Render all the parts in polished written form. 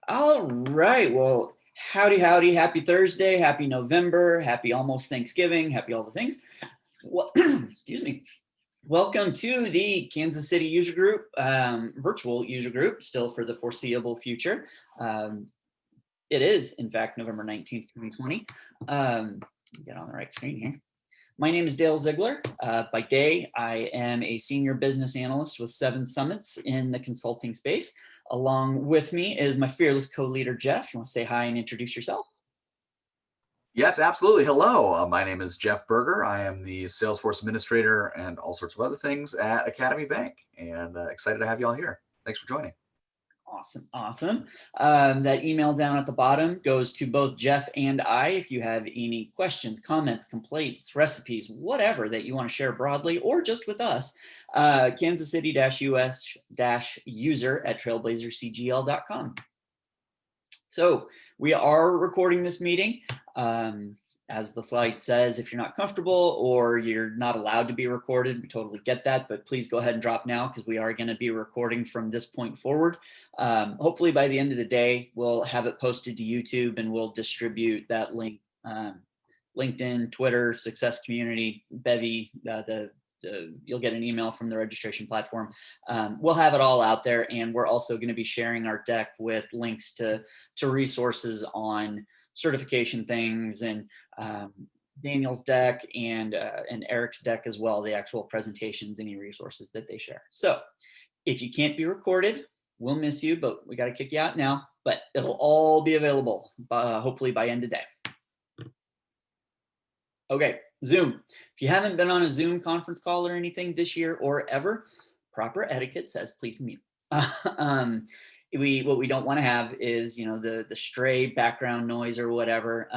All right. Well, howdy, howdy. Happy Thursday. Happy November. Happy almost Thanksgiving. Happy all the things. Well, excuse me. Welcome to the Kansas City user group, virtual user group, still for the foreseeable future. It is, in fact, November 19th, 2020. Get on the right screen here. My name is Dale Ziegler. By day, I am a senior business analyst with 7 summits in the consulting space. Along with me is my fearless co-leader, Jeff. You want to say hi and introduce yourself? Yes, absolutely. Hello, my name is Jeff Berger. I am the Salesforce administrator and all sorts of other things at Academy Bank, and excited to have you all here. Thanks for joining. Awesome, awesome. That email down at the bottom goes to both Jeff and I. If you have any questions, comments, complaints, recipes, whatever that you want to share broadly or just with us, Kansas City-US-user@trailblazercgl.com. So we are recording this meeting. As the slide says, if you're not comfortable or you're not allowed to be recorded, we totally get that, but please go ahead and drop now because we are going to be recording from this point forward. Hopefully by the end of the day, we'll have it posted to YouTube and we'll distribute that link. LinkedIn, Twitter, Success Community, Bevy, you'll get an email from the registration platform. We'll have it all out there, and we're also going to be sharing our deck with links to resources on certification things and Daniel's deck and Eric's deck as well, the actual presentations, any resources that they share. So if you can't be recorded, we'll miss you, but we got to kick you out now, but it'll all be available hopefully by end of day. Okay, Zoom. If you haven't been on a Zoom conference call or anything this year or ever, proper etiquette says please mute. What we don't want to have is, the stray background noise or whatever.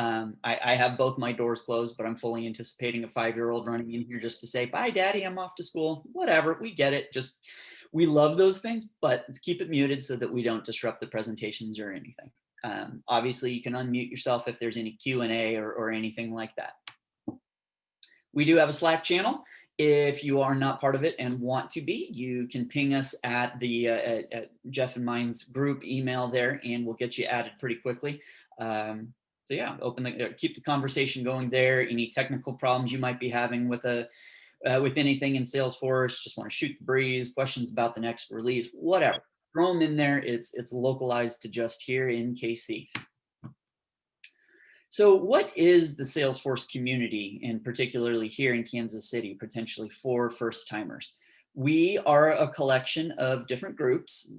I have both my doors closed, but I'm fully anticipating a 5-year-old running in here just to say, bye, daddy, I'm off to school. Whatever, we get it. Just, we love those things, but let's keep it muted so that we don't disrupt the presentations or anything. Obviously, you can unmute yourself if there's any Q&A or anything like that. We do have a Slack channel. If you are not part of it and want to be, you can ping us at the at Jeff and mine's group email there, and we'll get you added pretty quickly. So yeah, keep the conversation going there. Any technical problems you might be having with anything in Salesforce, just want to shoot the breeze, questions about the next release, whatever. Throw them in there. It's localized to just here in KC. So what is the Salesforce community, and particularly here in Kansas City, potentially for first-timers? We are a collection of different groups.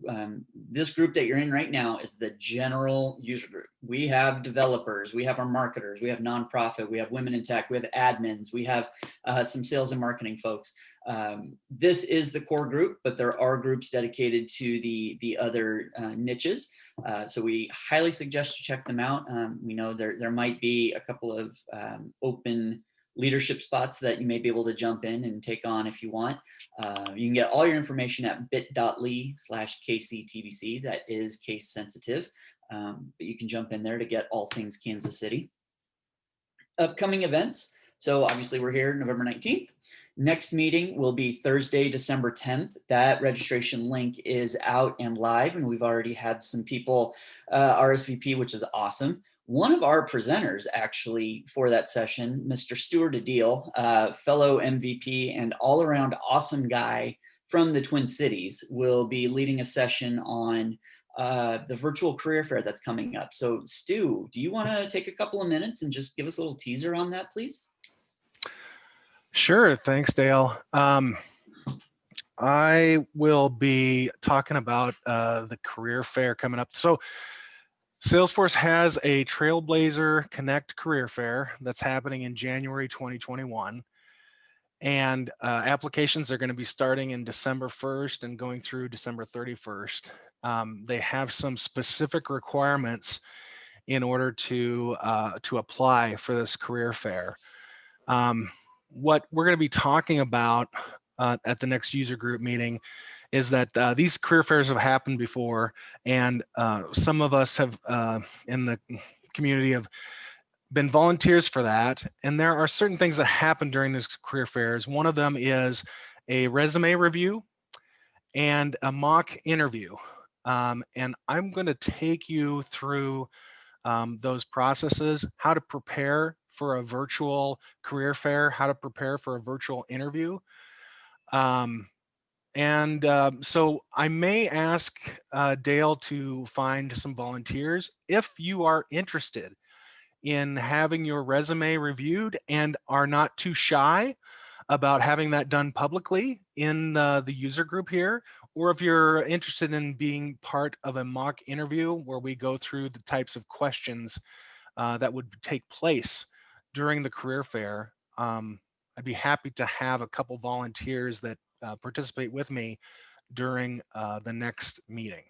This group that you're in right now is the general user group. We have developers, we have our marketers, we have nonprofit, we have women in tech, we have admins, we have some sales and marketing folks. This is the core group, but there are groups dedicated to the other niches. So we highly suggest you check them out. We know there might be a couple of open leadership spots that you may be able to jump in and take on if you want. You can get all your information at bit.ly/KCTBC. That is case sensitive, but you can jump in there to get all things Kansas City. Upcoming events. So obviously we're here November 19th. Next meeting will be Thursday, December 10th. That registration link is out and live, and we've already had some people RSVP, which is awesome. One of our presenters actually for that session, Mr. Stuart Adil, fellow MVP and all around awesome guy from the Twin Cities, will be leading a session on the virtual career fair that's coming up. So Stu, do you want to take a couple of minutes and just give us a little teaser on that, please? Sure, thanks, Dale. I will be talking about the career fair coming up. So Salesforce has a Trailblazer Connect career fair that's happening in January 2021. And applications are going to be starting in December 1st and going through December 31st. They have some specific requirements in order to apply for this career fair. What we're going to be talking about at the next user group meeting is that these career fairs have happened before, and some of us have in the community have been volunteers for that. And there are certain things that happen during these career fairs. One of them is a resume review and a mock interview. And I'm going to take you through those processes, how to prepare for a virtual career fair, how to prepare for a virtual interview. So I may ask Dale to find some volunteers if you are interested in having your resume reviewed and are not too shy about having that done publicly in the user group here, or if you're interested in being part of a mock interview where we go through the types of questions that would take place during the career fair. I'd be happy to have a couple volunteers that participate with me during the next meeting.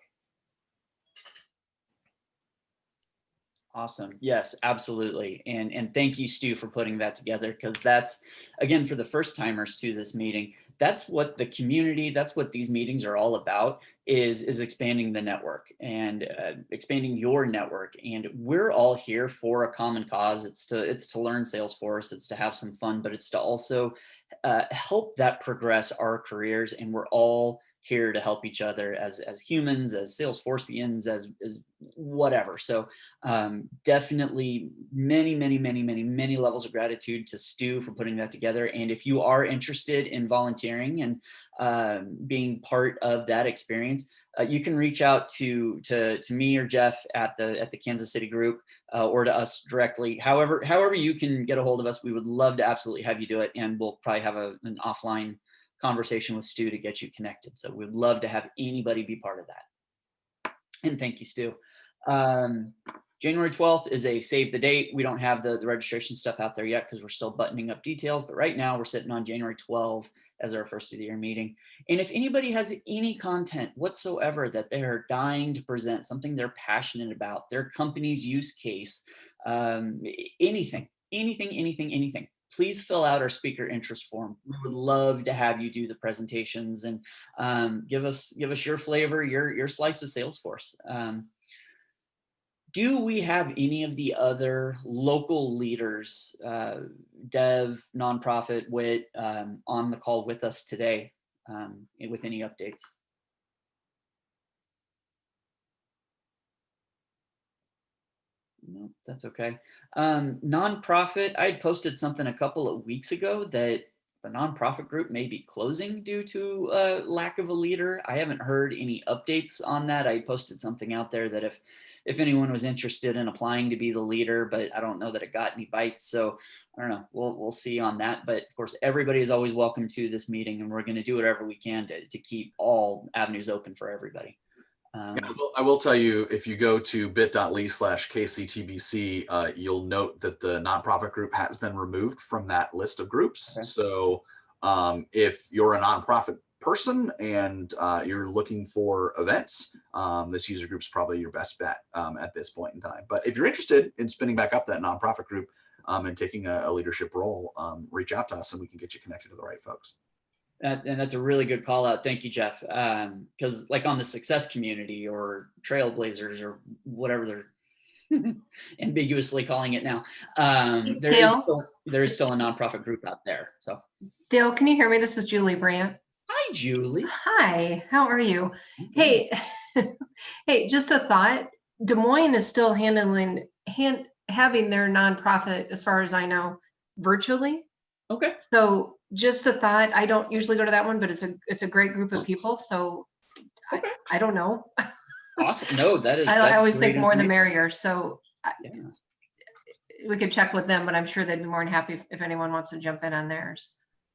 Awesome. Yes, absolutely. And thank you, Stu, for putting that together, because that's, again, for the first timers to this meeting, that's what the community, that's what these meetings are all about, is expanding the network and expanding your network. And we're all here for a common cause. It's to learn Salesforce, it's to have some fun, but it's to also help that progress our careers. And we're all here to help each other as humans, as Salesforcians, as whatever. So definitely many levels of gratitude to Stu for putting that together. And if you are interested in volunteering and being part of that experience, you can reach out to me or Jeff at the Kansas City group, or to us directly. However you can get a hold of us, we would love to absolutely have you do it. And we'll probably have an offline conversation with Stu to get you connected. So we'd love to have anybody be part of that. And thank you, Stu. January 12th is a save the date. We don't have the registration stuff out there yet because we're still buttoning up details, but right now we're sitting on January 12th as our first of the year meeting. And if anybody has any content whatsoever that they're dying to present, something they're passionate about, their company's use case, anything, please fill out our speaker interest form. We would love to have you do the presentations and give us your flavor, your slice of Salesforce. Do we have any of the other local leaders, dev, nonprofit, WIT, on the call with us today with any updates? No, that's okay. Nonprofit, I had posted something a couple of weeks ago that the nonprofit group may be closing due to lack of a leader. I haven't heard any updates on that. I posted something out there that if anyone was interested in applying to be the leader, but I don't know that it got any bites. So I don't know. We'll see on that. But of course, everybody is always welcome to this meeting, and we're going to do whatever we can to keep all avenues open for everybody. I will tell you, if you go to bit.ly/KCTBC, you'll note that the nonprofit group has been removed from that list of groups. Okay. So if you're a nonprofit person and you're looking for events, this user group is probably your best bet at this point in time. But if you're interested in spinning back up that nonprofit group and taking a leadership role, reach out to us and we can get you connected to the right folks. And that's a really good call out. Thank you, Jeff. Because like on the success community or Trailblazers or whatever they're ambiguously calling it now, there is still a nonprofit group out there. So Dale, can you hear me? This is Julie Brandt. Hi, Julie. Hi, how are you? Hey, hey, just a thought. Des Moines is still having their nonprofit, as far as I know, virtually. Okay. So just a thought. I don't usually go to that one, but it's a great group of people. So okay. I don't know. Awesome. No, that is. I always think more the merrier. So yeah. We could check with them, but I'm sure they'd be more than happy if anyone wants to jump in on theirs.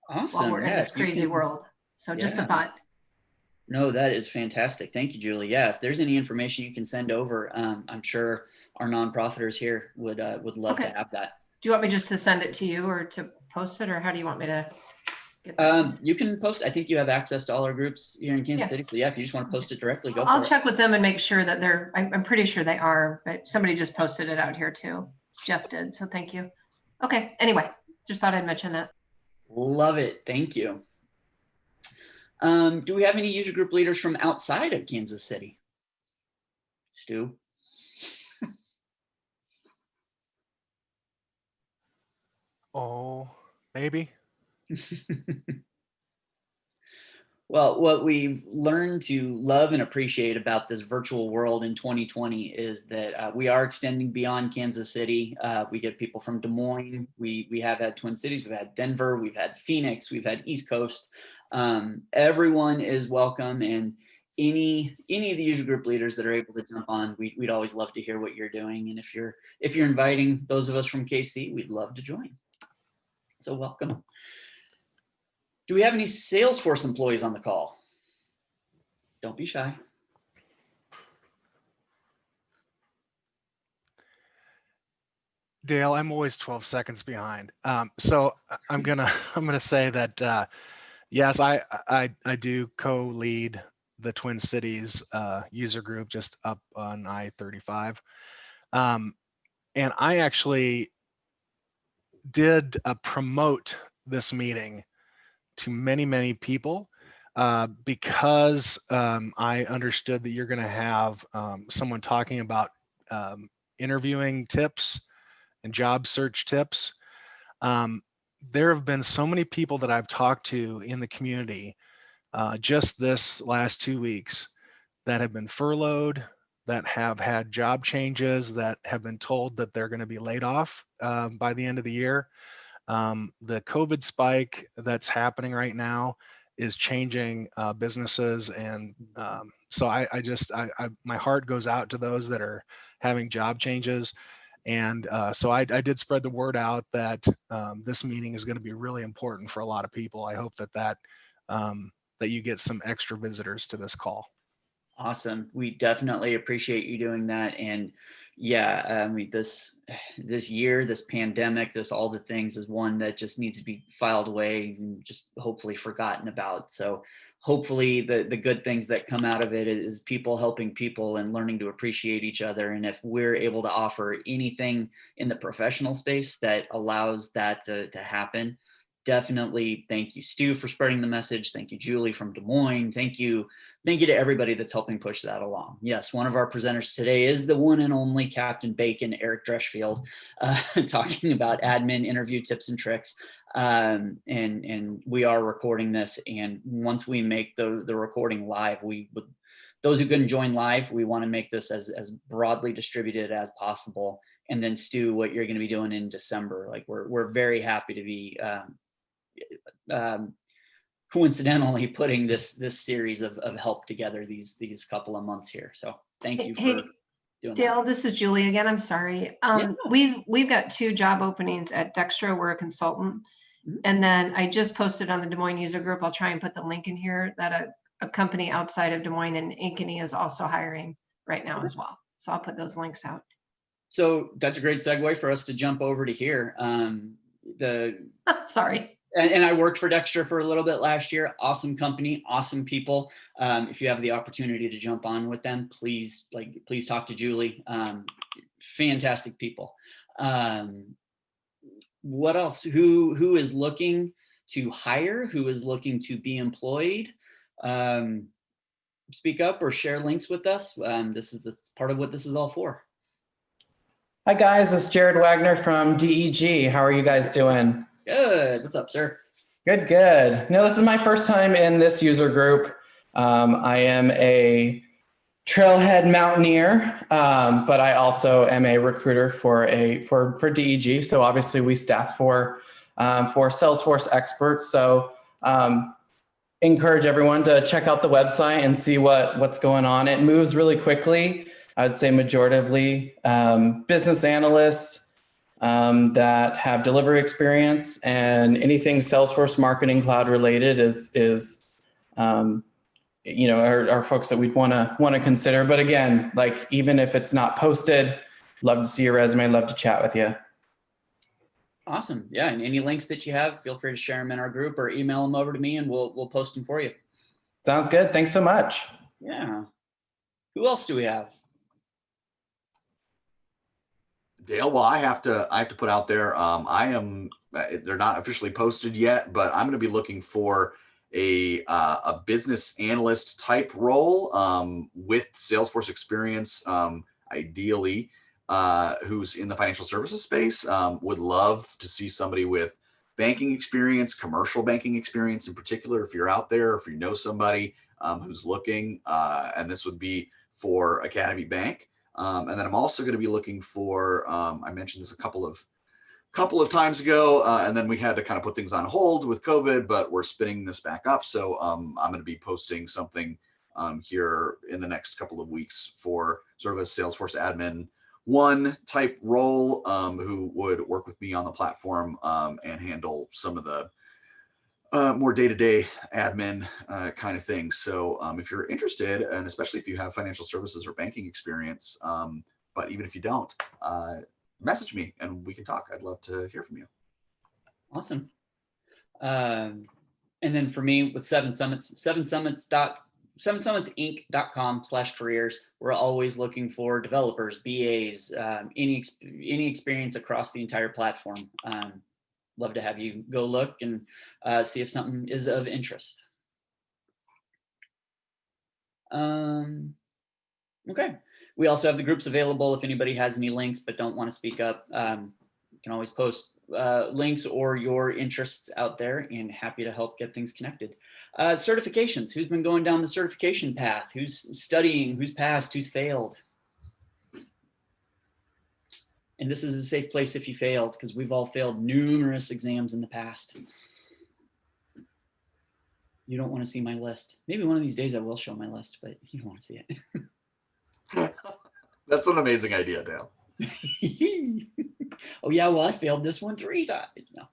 Awesome. While we're in this crazy world. So just a thought. No, that is fantastic. Thank you, Julie. Yeah, if there's any information you can send over, I'm sure our nonprofiters here would love to have that. Do you want me just to send it to you or to post it, or how do you want me to get that? You can post. I think you have access to all our groups here in Kansas City. So yeah, if you just want to post it directly, go I'll check with them and make sure that they're, I'm pretty sure they are, but somebody just posted it out here too. Jeff did, so thank you. Okay, anyway, just thought I'd mention that. Love it. Thank you. Do we have any user group leaders from outside of Kansas City? Stu? Oh, maybe. Well, what we've learned to love and appreciate about this virtual world in 2020 is that we are extending beyond Kansas City. We get people from Des Moines. We have had Twin Cities. We've had Denver. We've had Phoenix. We've had East Coast. Everyone is welcome, and any of the user group leaders that are able to jump on, we'd always love to hear what you're doing. And if you're inviting those of us from KC, we'd love to join. So welcome. Do we have any Salesforce employees on the call? Don't be shy. Dale, I'm always 12 seconds behind. So I'm gonna say that yes, I do co-lead the Twin Cities user group just up on I-35, and I actually did promote this meeting to many people because I understood that you're going to have someone talking about interviewing tips and job search tips. There have been so many people that I've talked to in the community just this last 2 weeks that have been furloughed, that have had job changes, that have been told that they're going to be laid off by the end of the year. The COVID spike that's happening right now is changing businesses, and so my heart goes out to those that are having job changes. And so I did spread the word out that this meeting is going to be really important for a lot of people. I hope that you get some extra visitors to this call. Awesome. We definitely appreciate you doing that. And yeah, I mean, this year, this pandemic, all the things is one that just needs to be filed away and just hopefully forgotten about. So hopefully the good things that come out of it is people helping people and learning to appreciate each other. And if we're able to offer anything in the professional space that allows that to happen, definitely thank you, Stu, for spreading the message. Thank you, Julie from Des Moines. Thank you to everybody that's helping push that along. Yes, one of our presenters today is the one and only Captain Bacon, Eric Dreschfield, talking about admin interview tips and tricks. And we are recording this. And once we make the recording live, those who couldn't join live, we want to make this as broadly distributed as possible. And then Stu, what you're going to be doing in December, like we're very happy to be coincidentally putting this series of help together these couple of months here. So thank you for doing Dale, that. this is Julie again. I'm sorry. Yeah. We've got 2 job openings at Dextra. We're a consultant. Mm-hmm. And then I just posted on the Des Moines user group. I'll try and put the link in here that a company outside of Des Moines and Ankeny is also hiring right now as well. So I'll put those links out. So that's a great segue for us to jump over to here. Sorry. And I worked for Dextra for a little bit last year. Awesome company, awesome people. If you have the opportunity to jump on with them, please talk to Julie. Fantastic people. What else? Who is looking to hire? Who is looking to be employed? Speak up or share links with us. This is part of what this is all for. Hi guys, it's Jared Wagner from DEG. How are you guys doing? Good. What's up, sir? Good. This is my first time in this user group. I am a trailhead mountaineer, but I also am a recruiter for DEG. So obviously we staff for Salesforce experts. So encourage everyone to check out the website and see what's going on. It moves really quickly. I'd say majoritively business analysts that have delivery experience, and anything Salesforce Marketing Cloud related is are folks that we'd want to consider. But again, like even if it's not posted, love to see your resume, love to chat with you. Awesome. Yeah, and any links that you have, feel free to share them in our group or email them over to me, and we'll post them for you. Sounds good. Thanks so much. Yeah. Who else do we have? Dale, well, I have to put out there. They're not officially posted yet, but I'm going to be looking for a business analyst type role with Salesforce experience, ideally, who's in the financial services space. Would love to see somebody with banking experience, commercial banking experience in particular, if you're out there, if you know somebody who's looking, and this would be for Academy Bank. And then I'm also going to be looking for, I mentioned this a couple of times ago, and then we had to kind of put things on hold with COVID, but we're spinning this back up. So I'm going to be posting something here in the next couple of weeks for sort of a Salesforce admin one type role, who would work with me on the platform and handle some of the more day-to-day admin kind of things. So if you're interested, and especially if you have financial services or banking experience, but even if you don't, message me and we can talk. I'd love to hear from you. Awesome. And then for me with Seven Summits, sevensummitsinc.com/careers. We're always looking for developers, BAs, any experience across the entire platform. Love to have you go look and see if something is of interest. Okay. We also have the groups available if anybody has any links but don't want to speak up. You can always post links or your interests out there, and happy to help get things connected. Certifications. Who's been going down the certification path? Who's studying? Who's passed? Who's failed? And this is a safe place if you failed, because we've all failed numerous exams in the past. You don't want to see my list. Maybe one of these days I will show my list, but you don't want to see it. That's an amazing idea, Dale. Oh yeah, well I failed this one 3 times. No.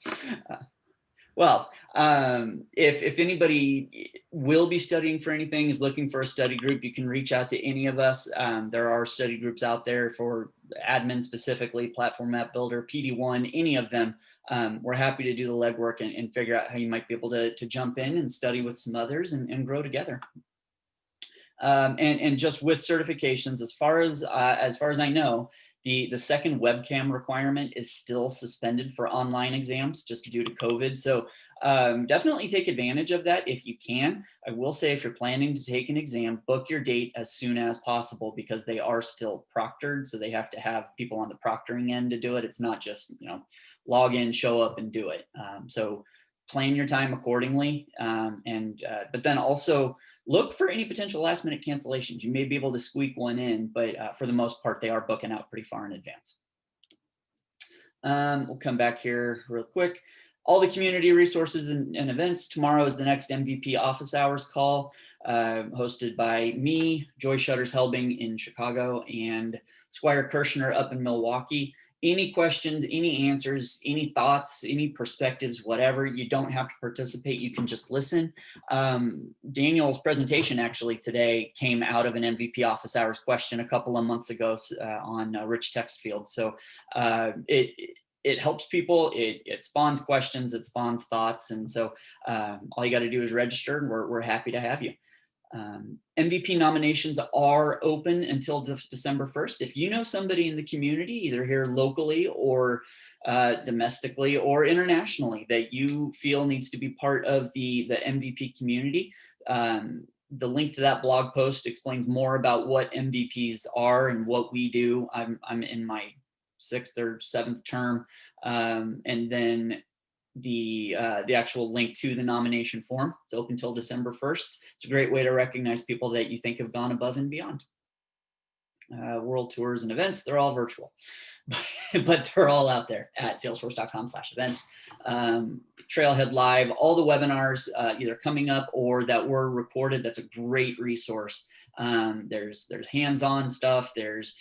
If anybody will be studying for anything, is looking for a study group, you can reach out to any of us. There are study groups out there for admin specifically, platform app builder, PD1, any of them. We're happy to do the legwork and figure out how you might be able to jump in and study with some others and grow together. And just with certifications, as far as I know, the second webcam requirement is still suspended for online exams just due to COVID. So definitely take advantage of that if you can. I will say, if you're planning to take an exam, book your date as soon as possible, because they are still proctored. So they have to have people on the proctoring end to do it. It's not just, log in, show up and do it. So plan your time accordingly. But then also look for any potential last minute cancellations. You may be able to squeak one in, but for the most part, they are booking out pretty far in advance. We'll come back here real quick. All the community resources and events. Tomorrow is the next MVP office hours call, hosted by me, Joy Shutters-Helbing in Chicago, and Squire Kirshner up in Milwaukee. Any questions, any answers, any thoughts, any perspectives, whatever, you don't have to participate. You can just listen. Daniel's presentation actually today came out of an MVP office hours question a couple of months ago on rich text fields. So it helps people. It spawns questions. It spawns thoughts. And so all you got to do is register, and we're happy to have you. MVP nominations are open until December 1st. If you know somebody in the community, either here locally or domestically or internationally, that you feel needs to be part of the MVP community, the link to that blog post explains more about what MVPs are and what we do. I'm in my 6th or 7th term, and then the actual link to the nomination form. It's open till December 1st. It's a great way to recognize people that you think have gone above and beyond. World tours and events, they're all virtual, but they're all out there at salesforce.com/events. Trailhead Live, all the webinars either coming up or that were recorded. That's a great resource. There's hands-on stuff. There's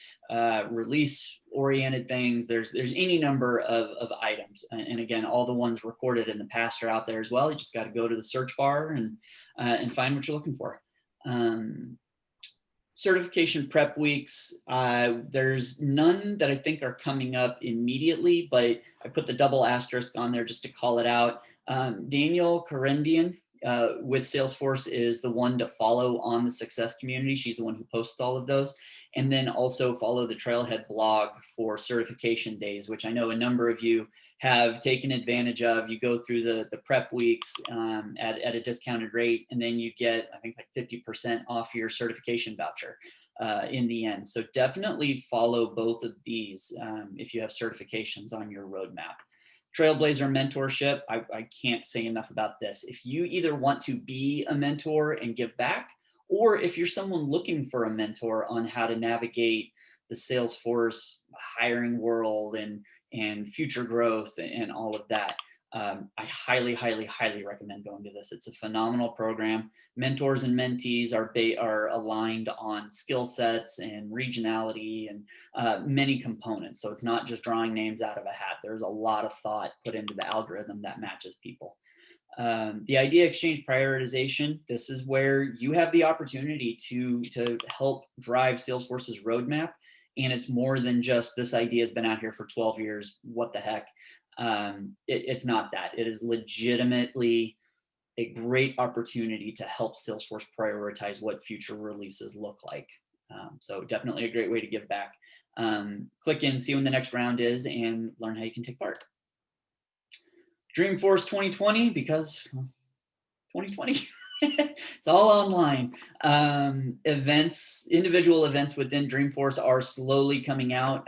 release-oriented things. There's any number of items. And again, all the ones recorded in the past are out there as well. You just got to go to the search bar and find what you're looking for. Certification prep weeks. There's none that I think are coming up immediately, but I put the double asterisk on there just to call it out. Daniel Karendian with Salesforce is the one to follow on the success community. She's the one who posts all of those. And then also follow the Trailhead blog for certification days, which I know a number of you have taken advantage of. You go through the prep weeks at a discounted rate, and then you get, I think, like 50% off your certification voucher in the end. So definitely follow both of these if you have certifications on your roadmap. Trailblazer mentorship, I can't say enough about this. If you either want to be a mentor and give back, or if you're someone looking for a mentor on how to navigate the Salesforce hiring world and future growth and all of that, I highly, highly, highly recommend going to this. It's a phenomenal program. Mentors and mentees are aligned on skill sets and regionality and many components. So it's not just drawing names out of a hat. There's a lot of thought put into the algorithm that matches people. The idea exchange prioritization, this is where you have the opportunity to help drive Salesforce's roadmap. And it's more than just this idea has been out here for 12 years. What the heck? It's not that. It is legitimately a great opportunity to help Salesforce prioritize what future releases look like. So definitely a great way to give back. Click in, see when the next round is, and learn how you can take part. Dreamforce 2020, because 2020. It's all online. Events, individual events within Dreamforce are slowly coming out.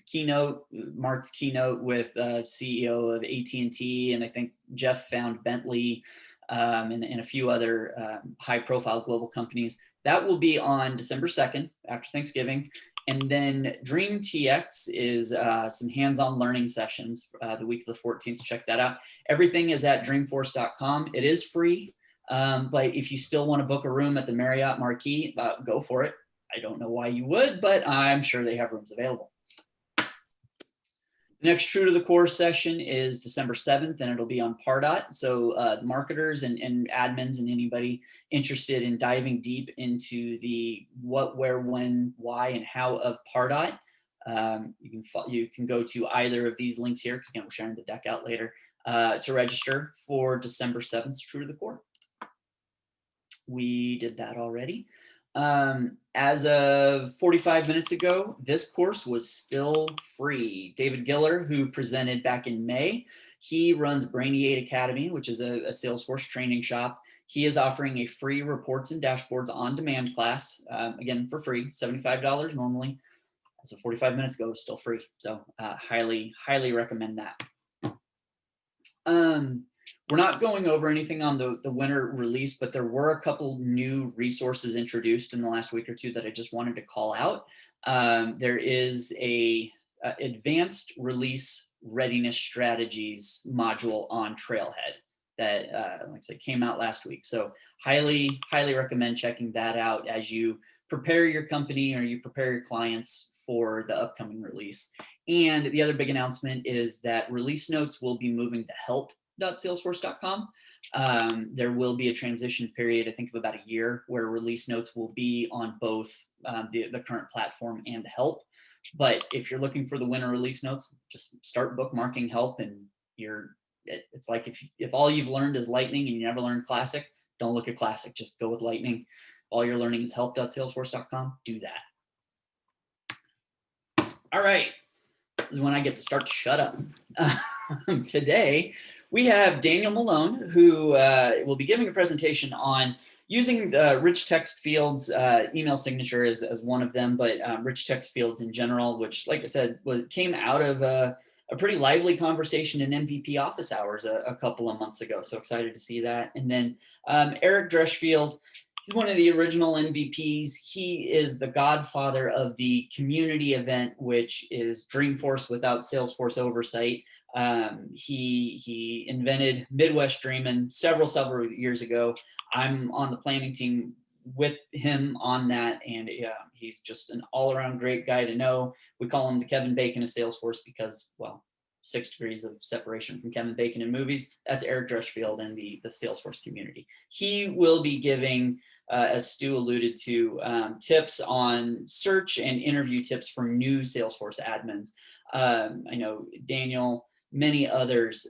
Keynote, Mark's keynote with CEO of AT&T, and I think Jeff found Bentley and a few other high-profile global companies. That will be on December 2nd, after Thanksgiving. And then Dream TX is some hands-on learning sessions the week of the 14th. So check that out. Everything is at dreamforce.com. It is free. But if you still want to book a room at the Marriott Marquis, go for it. I don't know why you would, but I'm sure they have rooms available. The next True to the Core session is December 7th, and it'll be on Pardot. So marketers and admins and anybody interested in diving deep into the what, where, when, why, and how of Pardot, you can go to either of these links here, because again, we're sharing the deck out later, to register for December 7th, True to the Core. We did that already. As of 45 minutes ago, this course was still free. David Giller, who presented back in May, he runs Brainy8 Academy, which is a Salesforce training shop. He is offering a free reports and dashboards on demand class, again, for free, $75 normally. As of 45 minutes ago, it's still free. So highly, highly recommend that. We're not going over anything on the winter release, but there were a couple new resources introduced in the last week or two that I just wanted to call out. There is a advanced release readiness strategies module on Trailhead that, like I said, came out last week. So highly, highly recommend checking that out as you prepare your company or you prepare your clients for the upcoming release. And the other big announcement is that release notes will be moving to help.salesforce.com. There will be a transition period, I think of about a year, where release notes will be on both the current platform and help. But if you're looking for the winter release notes, just start bookmarking help, and it's like if all you've learned is Lightning and you never learned Classic, don't look at Classic, just go with Lightning. All you're learning is help.salesforce.com, do that. All right, this is when I get to start to shut up. Today, we have Daniel Malone, who will be giving a presentation on using rich text fields, email signature as one of them, but rich text fields in general, which, like I said, came out of a pretty lively conversation in MVP office hours a couple of months ago. So excited to see that. And then Eric Dreschfield, he's one of the original MVPs. He is the godfather of the community event, which is Dreamforce without Salesforce oversight. He invented Midwest Dreamin' several years ago. I'm on the planning team with him on that, and he's just an all-around great guy to know. We call him the Kevin Bacon of Salesforce because, well, 6 degrees of separation from Kevin Bacon in movies. That's Eric Dreschfield and the Salesforce community. He will be giving, as Stu alluded to, tips on search and interview tips for new Salesforce admins. I know Daniel, many others.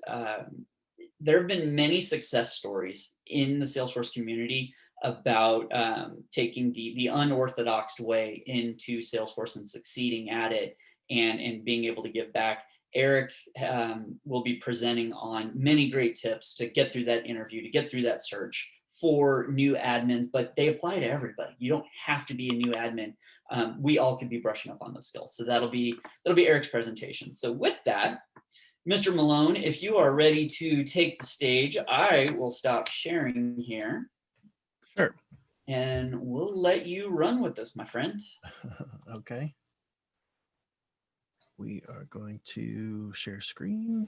There have been many success stories in the Salesforce community about taking the unorthodox way into Salesforce and succeeding at it and being able to give back. Eric will be presenting on many great tips to get through that interview, to get through that search for new admins, but they apply to everybody. You don't have to be a new admin. We all could be brushing up on those skills. So that'll be Eric's presentation. So with that, Mr. Malone, if you are ready to take the stage, I will stop sharing here. Sure. And we'll let you run with this, my friend. Okay. We are going to share screen.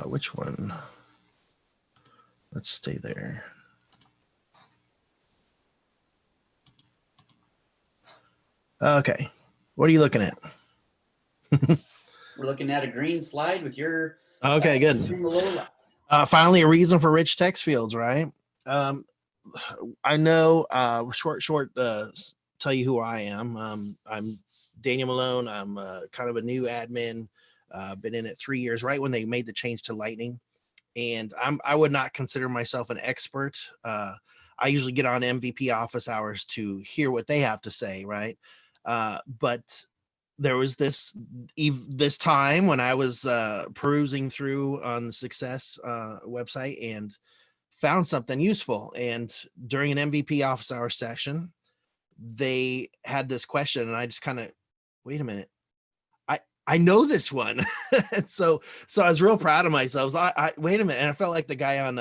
Which one? Let's stay there. Okay. What are you looking at? We're looking at a green slide with your Okay, good. from the lower left. Finally, a reason for rich text fields, right? I know, short, tell you who I am. I'm Daniel Malone. I'm kind of a new admin. Been in it 3 years, right when they made the change to Lightning. And I would not consider myself an expert. I usually get on MVP office hours to hear what they have to say, right? But there was this time when I was perusing through on the Success website and found something useful. And during an MVP office hour session, they had this question, and I just kind of, wait a minute, I know this one. And so I was real proud of myself. I wait a minute, and I felt like the guy on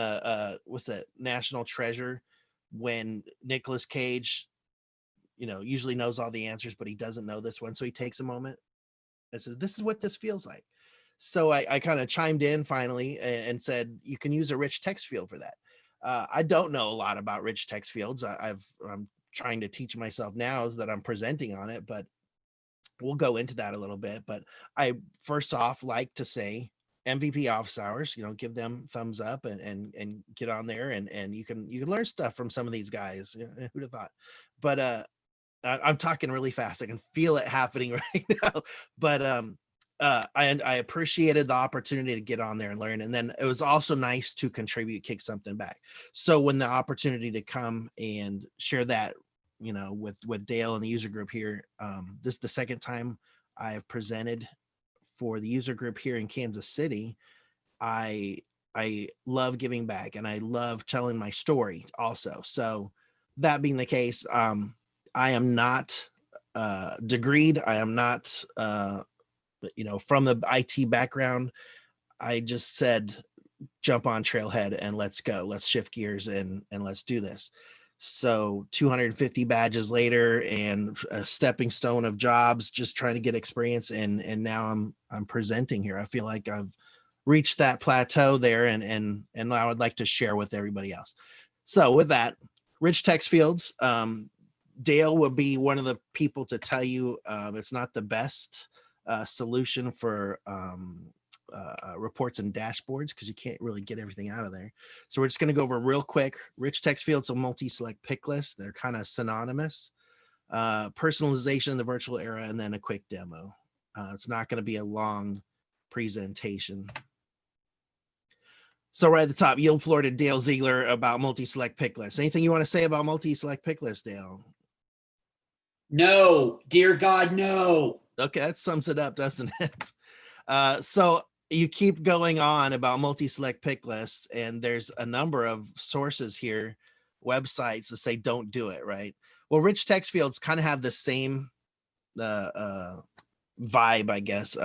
what's that, National Treasure, when Nicolas Cage, usually knows all the answers, but he doesn't know this one. So he takes a moment and says, "This is what this feels like." So I kind of chimed in finally and said, you can use a rich text field for that. I don't know a lot about rich text fields. I'm trying to teach myself now that I'm presenting on it, but we'll go into that a little bit. But I first off like to say MVP office hours, give them thumbs up and get on there and you can learn stuff from some of these guys. Who'd have thought? But I'm talking really fast. I can feel it happening right now. But I appreciated the opportunity to get on there and learn. And then it was also nice to contribute, kick something back. So when the opportunity to come and share that, with Dale and the user group here, this is the second time I've presented for the user group here in Kansas City. I love giving back and I love telling my story also. So that being the case, I am not degreed. I am not, from the IT background. I just said, jump on Trailhead and let's go. Let's shift gears and let's do this. So 250 badges later and a stepping stone of jobs, just trying to get experience. And now I'm presenting here. I feel like I've reached that plateau there and I would like to share with everybody else. So with that, rich text fields, Dale will be one of the people to tell you it's not the best solution for reports and dashboards because you can't really get everything out of there. So we're just going to go over real quick. Rich text fields, a multi-select pick list. They're kind of synonymous. Personalization in the virtual era, and then a quick demo. It's not going to be a long presentation. So right at the top, yield floor to Dale Ziegler about multi-select pick lists. Anything you want to say about multi-select pick lists, Dale? No, dear God, no. Okay, that sums it up, doesn't it? So you keep going on about multi-select pick lists, and there's a number of sources here, websites that say don't do it, right? Well, rich text fields kind of have the same vibe, I guess.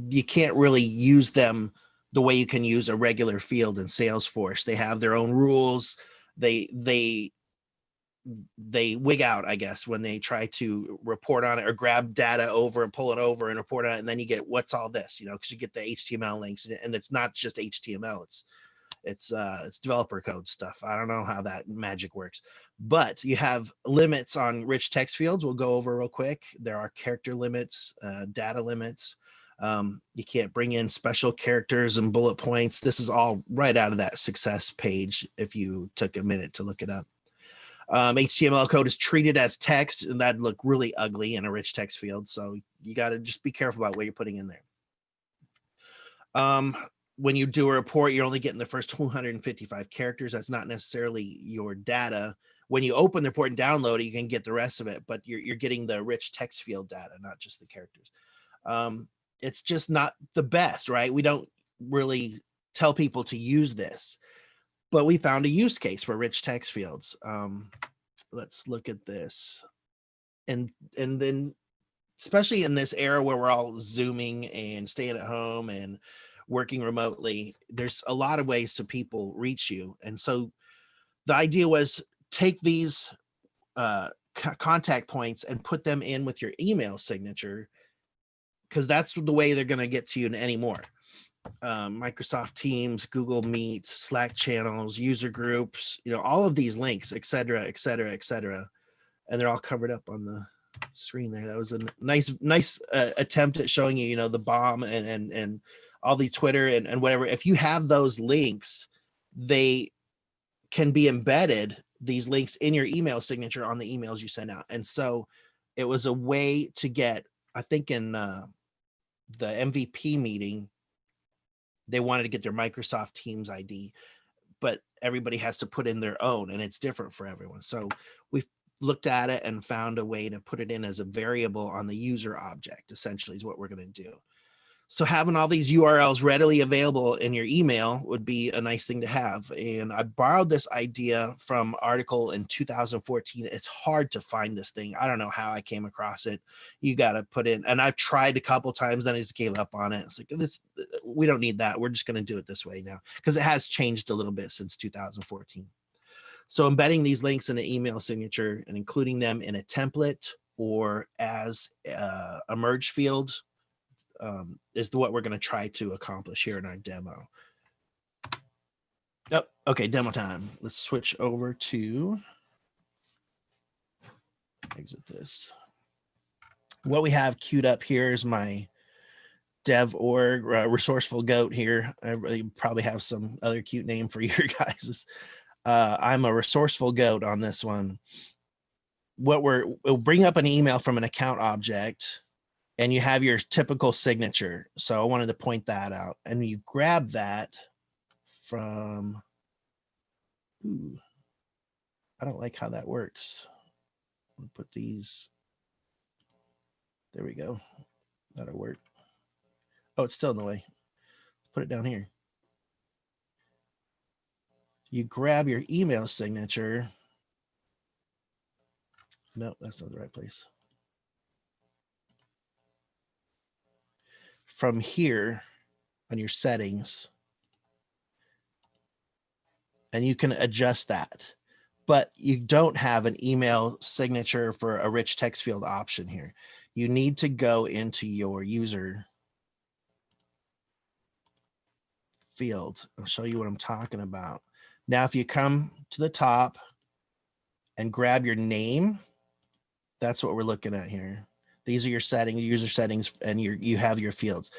You can't really use them the way you can use a regular field in Salesforce. They have their own rules. They wig out, I guess, when they try to report on it or grab data over and pull it over and report on it. And then you get, what's all this, because you get the HTML links and it's not just HTML. It's developer code stuff. I don't know how that magic works, but you have limits on rich text fields. We'll go over real quick. There are character limits, data limits. You can't bring in special characters and bullet points. This is all right out of that Success page if you took a minute to look it up. HTML code is treated as text, and that'd look really ugly in a rich text field. So you got to just be careful about what you're putting in there. When you do a report, you're only getting the first 255 characters. That's not necessarily your data. When you open the report and download it, you can get the rest of it, but you're getting the rich text field data, not just the characters. It's just not the best, right? We don't really tell people to use this. But we found a use case for rich text fields. Let's look at this. And then especially in this era where we're all Zooming and staying at home and working remotely, there's a lot of ways to people reach you. And so the idea was take these contact points and put them in with your email signature, because that's the way they're going to get to you anymore. Microsoft Teams, Google Meet, Slack channels, user groups, all of these links, et cetera, et cetera, et cetera. And they're all covered up on the screen there. That was a nice attempt at showing you, the bomb and all the Twitter and whatever. If you have those links, they can be embedded, these links, in your email signature on the emails you send out. And so it was a way to get, I think in the MVP meeting, they wanted to get their Microsoft Teams ID, but everybody has to put in their own, and it's different for everyone. So we looked at it and found a way to put it in as a variable on the user object, essentially, is what we're going to do. So having all these URLs readily available in your email would be a nice thing to have. And I borrowed this idea from an article in 2014. It's hard to find this thing. I don't know how I came across it. You got to put in, and I've tried a couple times, then I just gave up on it. It's like, we don't need that. We're just going to do it this way now, because it has changed a little bit since 2014. So embedding these links in an email signature and including them in a template or as a merge field is what we're going to try to accomplish here in our demo. Oh, okay, demo time. Let's switch over to, exit this. What we have queued up here is my dev org, resourceful goat here. I really probably have some other cute name for your guys. I'm a resourceful goat on this one. We'll bring up an email from an account object, and you have your typical signature. So I wanted to point that out. And you grab that from, I don't like how that works. We'll put these, there we go. That'll work. Oh, it's still in the way. Put it down here. You grab your email signature. No, that's not the right place. From here on your settings, and you can adjust that, but you don't have an email signature for a rich text field option here. You need to go into your user field. I'll show you what I'm talking about. Now, if you come to the top and grab your name, that's what we're looking at here. These are your settings, user settings, and you have your fields.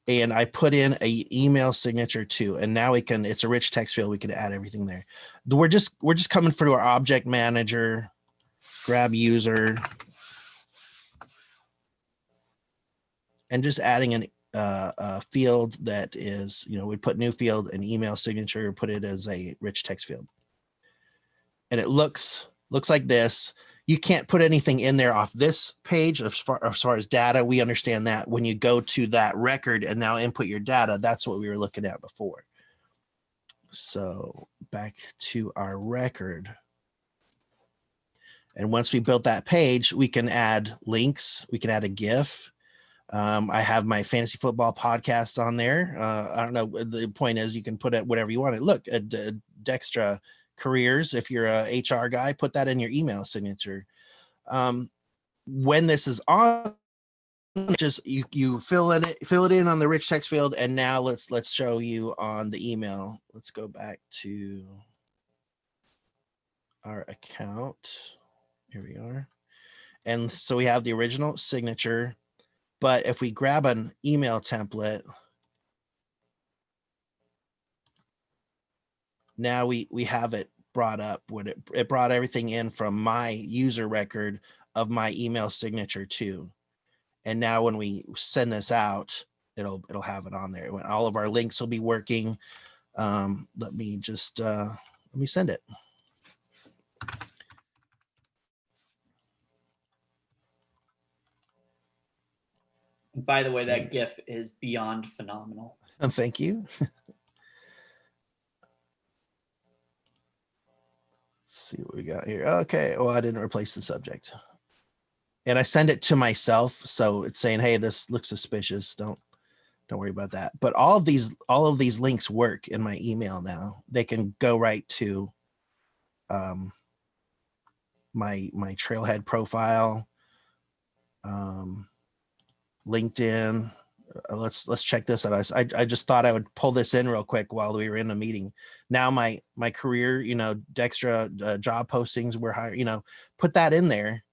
And I put in a email signature too, and now we can. It's a rich text field. We can add everything there. We're just coming through our object manager. Grab user, and just adding a field that is, we put new field, an email signature, put it as a rich text field, and it looks like this. You can't put anything in there off this page as far as data. We understand that when you go to that record and now input your data, that's what we were looking at before. So back to our record. And once we built that page, we can add links. We can add a GIF. I have my fantasy football podcast on there. I don't know. The point is you can put it whatever you want. Look, Dextra careers. If you're a HR guy, put that in your email signature. When this is on, just you fill it in on the rich text field. And now let's show you on the email. Let's go back to our account. Here we are. And so we have the original signature, but if we grab an email template, now we have it brought up when it brought everything in from my user record of my email signature too. And now when we send this out, it'll have it on there. When all of our links will be working. Let me send it. And by the way, that GIF is beyond phenomenal. Thank you. See what we got here. Okay. Well, I didn't replace the subject. and I send it to myself. So it's saying, hey, this looks suspicious. Don't worry about that. But all of these links work in my email now. They can go right to my Trailhead profile, LinkedIn. Let's check this out. I just thought I would pull this in real quick while we were in a meeting. Now my career, Dextra job postings were higher, put that in there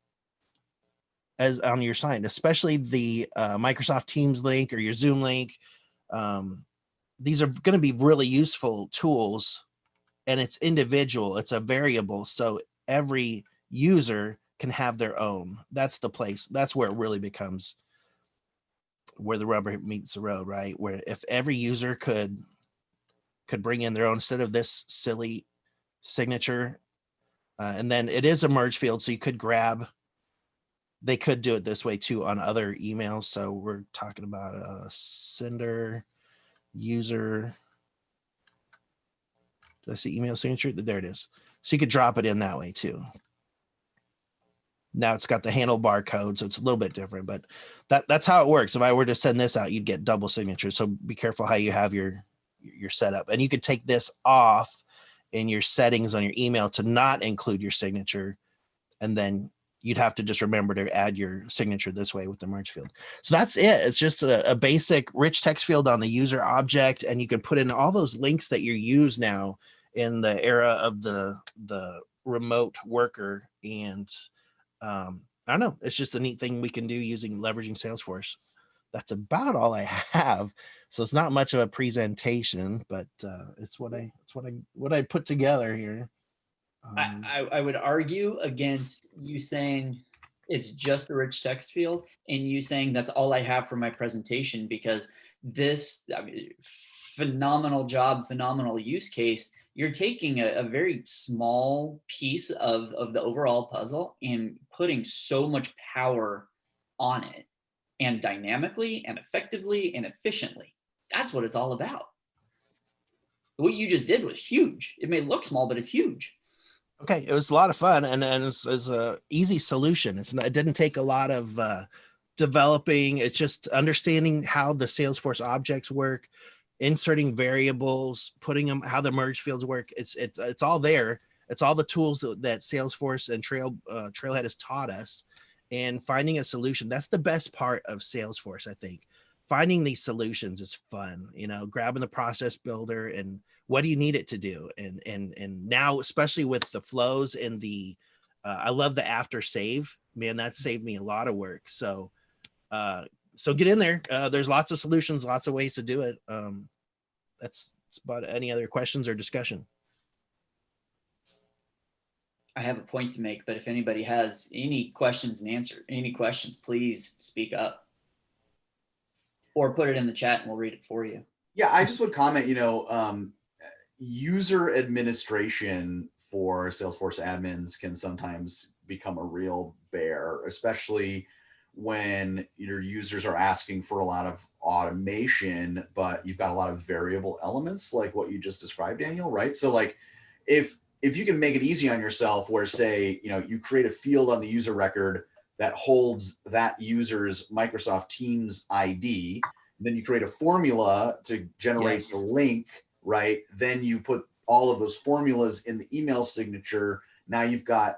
as on your site, especially the Microsoft Teams link or your Zoom link. These are going to be really useful tools, and it's individual. It's a variable. So every user can have their own. That's the place. That's where it really becomes where the rubber meets the road, right? Where if every user could bring in their own, instead of this silly signature, and then it is a merge field, so you could they could do it this way too on other emails. So we're talking about a sender user. Did I see email signature? There it is. So you could drop it in that way too. Now it's got the handlebar code, so it's a little bit different, but that's how it works. If I were to send this out, you'd get double signatures. So be careful how you have your setup. And you could take this off in your settings on your email to not include your signature. And then you'd have to just remember to add your signature this way with the merge field. So that's it. It's just a basic rich text field on the user object. And you can put in all those links that you use now in the era of the remote worker. And I don't know. It's just a neat thing we can do leveraging Salesforce. That's about all I have. So it's not much of a presentation, but it's what I put together here. I would argue against you saying it's just a rich text field and you saying that's all I have for my presentation, because phenomenal job, phenomenal use case. You're taking a very small piece of the overall puzzle and putting so much power on it, and dynamically and effectively and efficiently. That's what it's all about. What you just did was huge. It may look small, but it's huge. Okay, it was a lot of fun, and it's a easy solution. It didn't take a lot of developing. It's just understanding how the Salesforce objects work, inserting variables, putting them, how the merge fields work. It's all there. It's all the tools that Salesforce and Trailhead has taught us, and finding a solution. That's the best part of Salesforce, I think. Finding these solutions is fun, grabbing the process builder and what do you need it to do? And now, especially with the flows and I love the after save, man, that saved me a lot of work. So get in there. There's lots of solutions, lots of ways to do it. That's about any other questions or discussion. I have a point to make, but if anybody has any questions please speak up or put it in the chat and we'll read it for you. Yeah, I just would comment, user administration for Salesforce admins can sometimes become a real bear, especially when your users are asking for a lot of automation, but you've got a lot of variable elements like what you just described, Daniel, right? So like if you can make it easy on yourself where, say, you create a field on the user record that holds that user's Microsoft Teams ID, then you create a formula to generate the link, right? Then you put all of those formulas in the email signature. Now you've got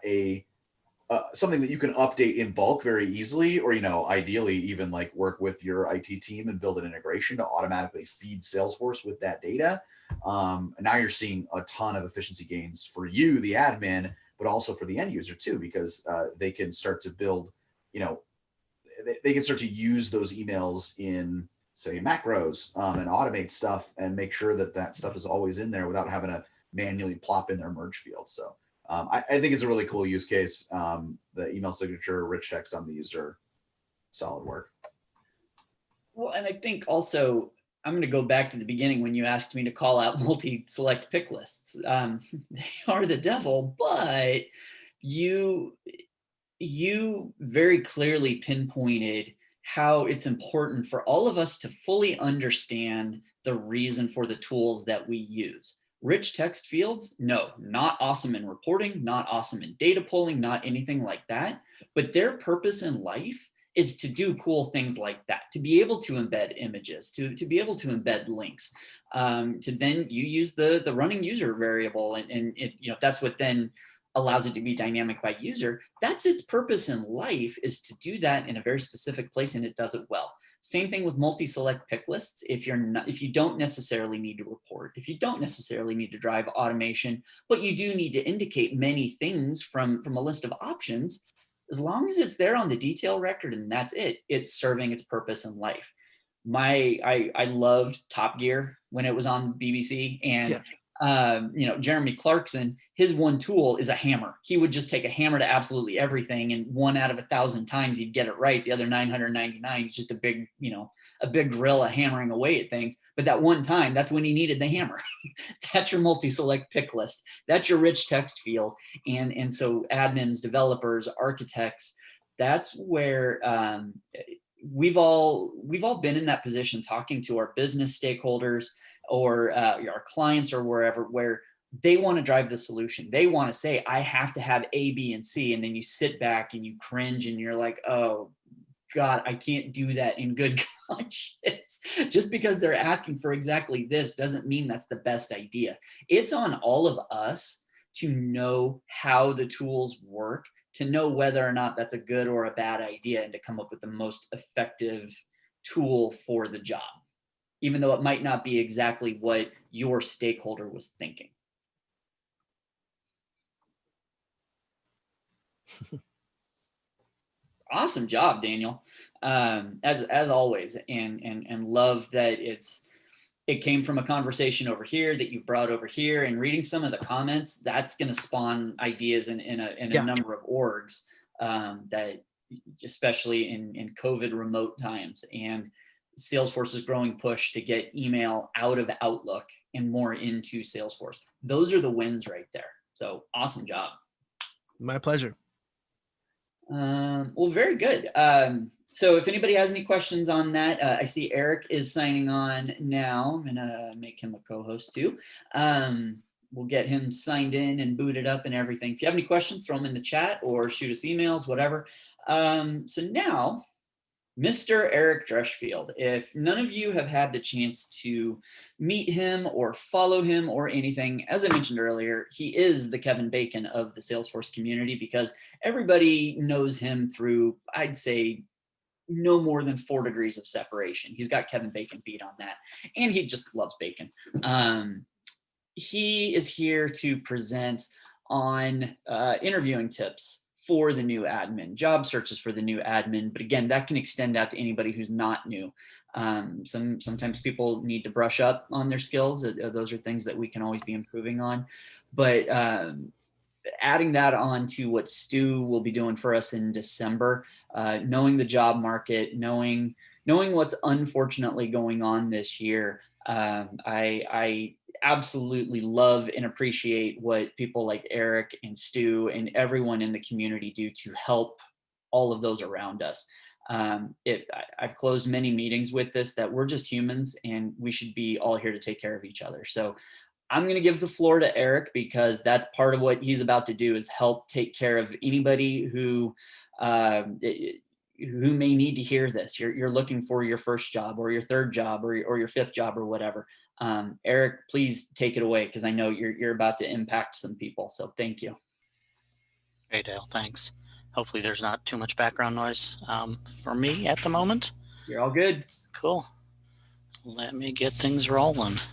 something that you can update in bulk very easily, or, ideally even like work with your IT team and build an integration to automatically feed Salesforce with that data. And now you're seeing a ton of efficiency gains for you, the admin, but also for the end user too, because they can start to build, they can start to use those emails in, say, macros and automate stuff and make sure that stuff is always in there without having to manually plop in their merge field. So I think it's a really cool use case. The email signature, rich text on the user, solid work. Well, and I think also, I'm going to go back to the beginning when you asked me to call out multi-select pick lists. They are the devil, but you very clearly pinpointed how it's important for all of us to fully understand the reason for the tools that we use. Rich text fields, no, not awesome in reporting, not awesome in data pulling, not anything like that. But their purpose in life is to do cool things like that, to be able to embed images, to be able to embed links, to then you use the running user variable, and it, that's what then allows it to be dynamic by user. That's its purpose in life, is to do that in a very specific place, and it does it well. Same thing with multi-select pick lists. If you don't necessarily need to report, if you don't necessarily need to drive automation, but you do need to indicate many things from a list of options, as long as it's there on the detail record and that's it, it's serving its purpose in life. I loved Top Gear when it was on BBC, and Jeremy Clarkson, his one tool is a hammer. He would just take a hammer to absolutely everything, and 1 out of 1,000 times he'd get it right. The other 999, he's just a big gorilla hammering away at things. But that one time, that's when he needed the hammer. That's your multi-select pick list. That's your rich text field. And so admins, developers, architects, that's where we've all been in that position, talking to our business stakeholders or our clients or wherever, where they want to drive the solution. They want to say, I have to have A, B, and C. And then you sit back and you cringe and you're like, oh God, I can't do that in good conscience. Just because they're asking for exactly this doesn't mean that's the best idea. It's on all of us to know how the tools work, to know whether or not that's a good or a bad idea, and to come up with the most effective tool for the job, even though it might not be exactly what your stakeholder was thinking. Awesome job, Daniel. As always, and love that it came from a conversation over here that you brought over here, and reading some of the comments, that's going to spawn ideas in a number of orgs that, especially in COVID remote times, and Salesforce's growing push to get email out of Outlook and more into Salesforce. Those are the wins right there. So awesome job. My pleasure. Well, very good. So if anybody has any questions on that, I see Eric is signing on now. I'm gonna make him a co-host too. We'll get him signed in and booted up and everything. If you have any questions, throw them in the chat or shoot us emails, whatever. So now, Mr. Eric Dreschfield, if none of you have had the chance to meet him or follow him or anything, as I mentioned earlier, he is the Kevin Bacon of the Salesforce community, because everybody knows him through, I'd say, no more than 4 degrees of separation. He's got Kevin Bacon beat on that, and he just loves bacon. He is here to present on interviewing tips for the new admin, job searches for the new admin. But again, that can extend out to anybody who's not new. Sometimes people need to brush up on their skills. Those are things that we can always be improving on. But adding that on to what Stu will be doing for us in December, knowing the job market, knowing what's unfortunately going on this year, I absolutely love and appreciate what people like Eric and Stu and everyone in the community do to help all of those around us. I've closed many meetings with this, that we're just humans and we should be all here to take care of each other. So I'm going to give the floor to Eric, because that's part of what he's about to do, is help take care of anybody who may need to hear this. You're looking for your first job or your third job or your fifth job or whatever. Eric, please take it away, because I know you're about to impact some people. So thank you. Hey, Dale, thanks. Hopefully there's not too much background noise for me at the moment. You're all good. Cool. Let me get things rolling. If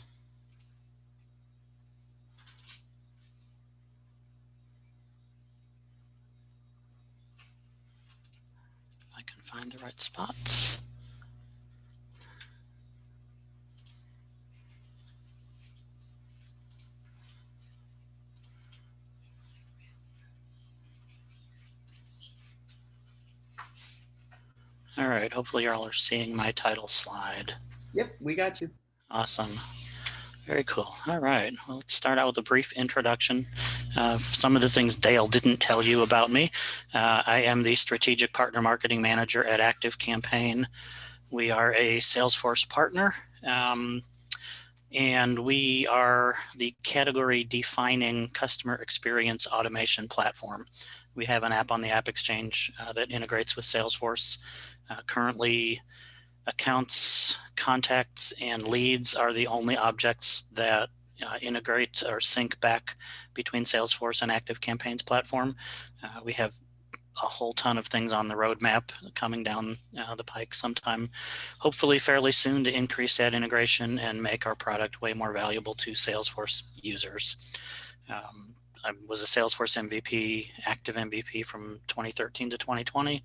I can find the right spots. All right, hopefully you all are seeing my title slide. Yep, we got you. Awesome. Very cool. All right, well, let's start out with a brief introduction. Some of the things Dale didn't tell you about me. I am the Strategic Partner Marketing Manager at ActiveCampaign. We are a Salesforce partner. And we are the category defining customer experience automation platform. We have an app on the App Exchange that integrates with Salesforce. Currently, accounts, contacts, and leads are the only objects that integrate or sync back between Salesforce and Active Campaigns platform. We have a whole ton of things on the roadmap coming down the pike sometime, hopefully fairly soon, to increase that integration and make our product way more valuable to Salesforce users. I was a Salesforce MVP, active MVP from 2013 to 2020,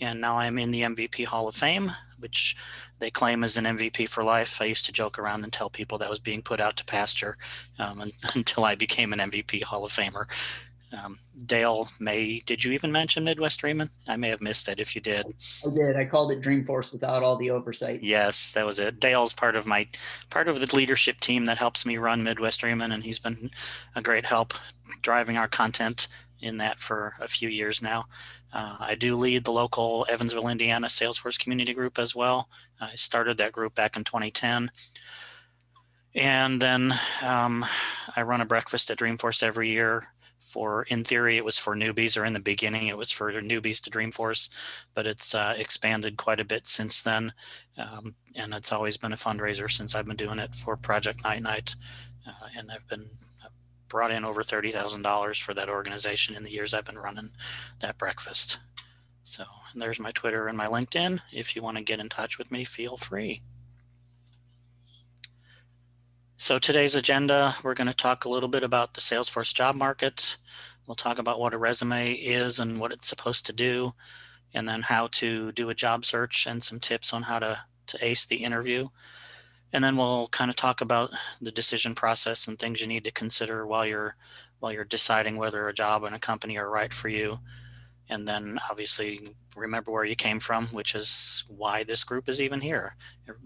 and now I'm in the MVP Hall of Fame, which they claim is an MVP for life. I used to joke around and tell people that was being put out to pasture until I became an MVP Hall of Famer. Dale, did you even mention Midwest Dreamin'? I may have missed that if you did. I did. I called it Dreamforce without all the oversight. Yes, that was it. Dale's part of the leadership team that helps me run Midwest Dreamin', and he's been a great help driving our content in that for a few years now. I do lead the local Evansville, Indiana Salesforce community group as well. I started that group back in 2010. And then I run a breakfast at Dreamforce every year. In theory, it was for newbies, or in the beginning, it was for newbies to Dreamforce, but it's expanded quite a bit since then. And it's always been a fundraiser since I've been doing it for Project Night Night. And I've brought in over $30,000 for that organization in the years I've been running that breakfast. So there's my Twitter and my LinkedIn. If you want to get in touch with me, feel free. So today's agenda, we're going to talk a little bit about the Salesforce job market. We'll talk about what a resume is and what it's supposed to do, and then how to do a job search and some tips on how to ace the interview. And then we'll kind of talk about the decision process and things you need to consider while you're deciding whether a job and a company are right for you. And then obviously remember where you came from, which is why this group is even here.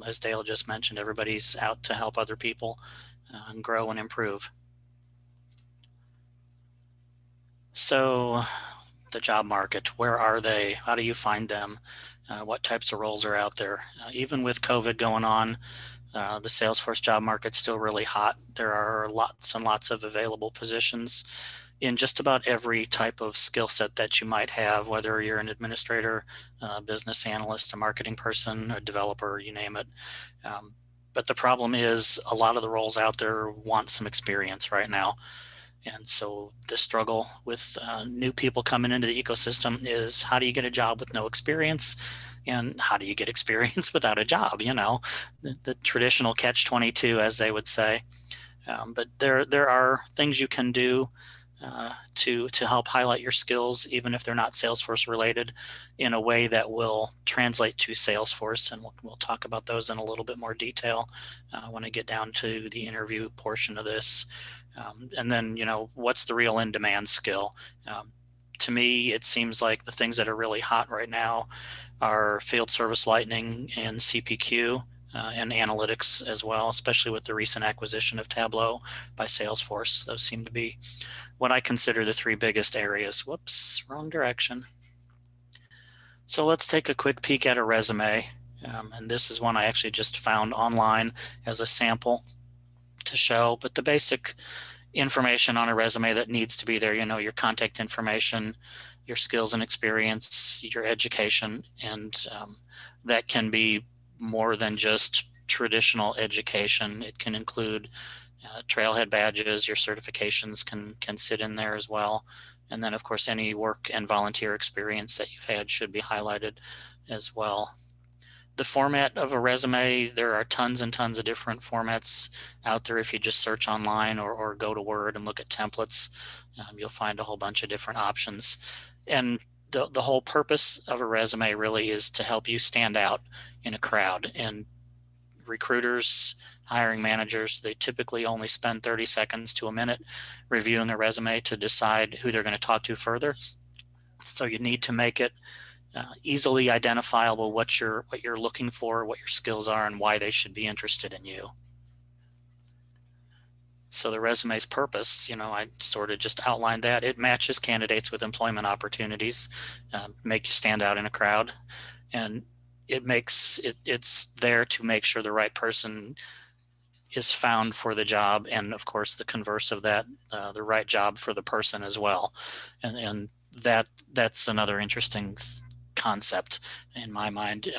As Dale just mentioned, everybody's out to help other people and grow and improve. So the job market, where are they? How do you find them? What types of roles are out there? Even with COVID going on, the Salesforce job market's still really hot. There are lots and lots of available positions in just about every type of skill set that you might have, whether you're an administrator, business analyst, a marketing person, a developer, you name it. But the problem is a lot of the roles out there want some experience right now. And so the struggle with new people coming into the ecosystem is, how do you get a job with no experience? And how do you get experience without a job? You know, the traditional catch-22, as they would say. But there are things you can do to help highlight your skills, even if they're not Salesforce related, in a way that will translate to Salesforce. And we'll talk about those in a little bit more detail when I get down to the interview portion of this. And then, you know, what's the real in-demand skill? To me, it seems like the things that are really hot right now are field service lightning and CPQ. And analytics as well, especially with the recent acquisition of Tableau by Salesforce. Those seem to be what I consider the three biggest areas. Whoops, wrong direction. So let's take a quick peek at a resume. And this is one I actually just found online as a sample to show, but the basic information on a resume that needs to be there, you know, your contact information, your skills and experience, your education, and that can be more than just traditional education. It can include trailhead badges, your certifications can sit in there as well. And then of course, any work and volunteer experience that you've had should be highlighted as well. The format of a resume, there are tons and tons of different formats out there. If you just search online or go to Word and look at templates, you'll find a whole bunch of different options. And the whole purpose of a resume really is to help you stand out in a crowd. And recruiters, hiring managers, they typically only spend 30 seconds to a minute reviewing a resume to decide who they're going to talk to further. So you need to make it easily identifiable what you're looking for, what your skills are, and why they should be interested in you. So the resume's purpose, you know, I sort of just outlined that. It matches candidates with employment opportunities, make you stand out in a crowd, and it's there to make sure the right person is found for the job, and of course the converse of that, the right job for the person as well. And that's another interesting concept in my mind.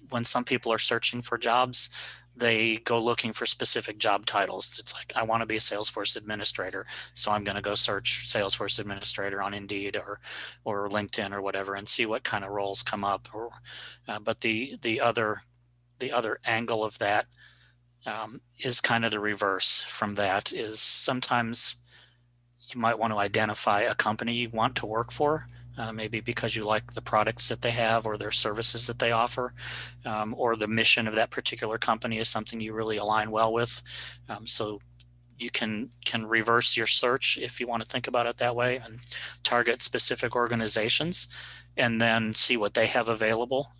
When some people are searching for jobs, they go looking for specific job titles. It's like, I want to be a Salesforce administrator, so I'm going to go search Salesforce administrator on Indeed or LinkedIn or whatever, and see what kind of roles come up. Or, but the other angle of that is kind of the reverse from that. Is sometimes you might want to identify a company you want to work for, maybe because you like the products that they have or their services that they offer, or the mission of that particular company is something you really align well with. So you can reverse your search, if you want to think about it that way, and target specific organizations and then see what they have available.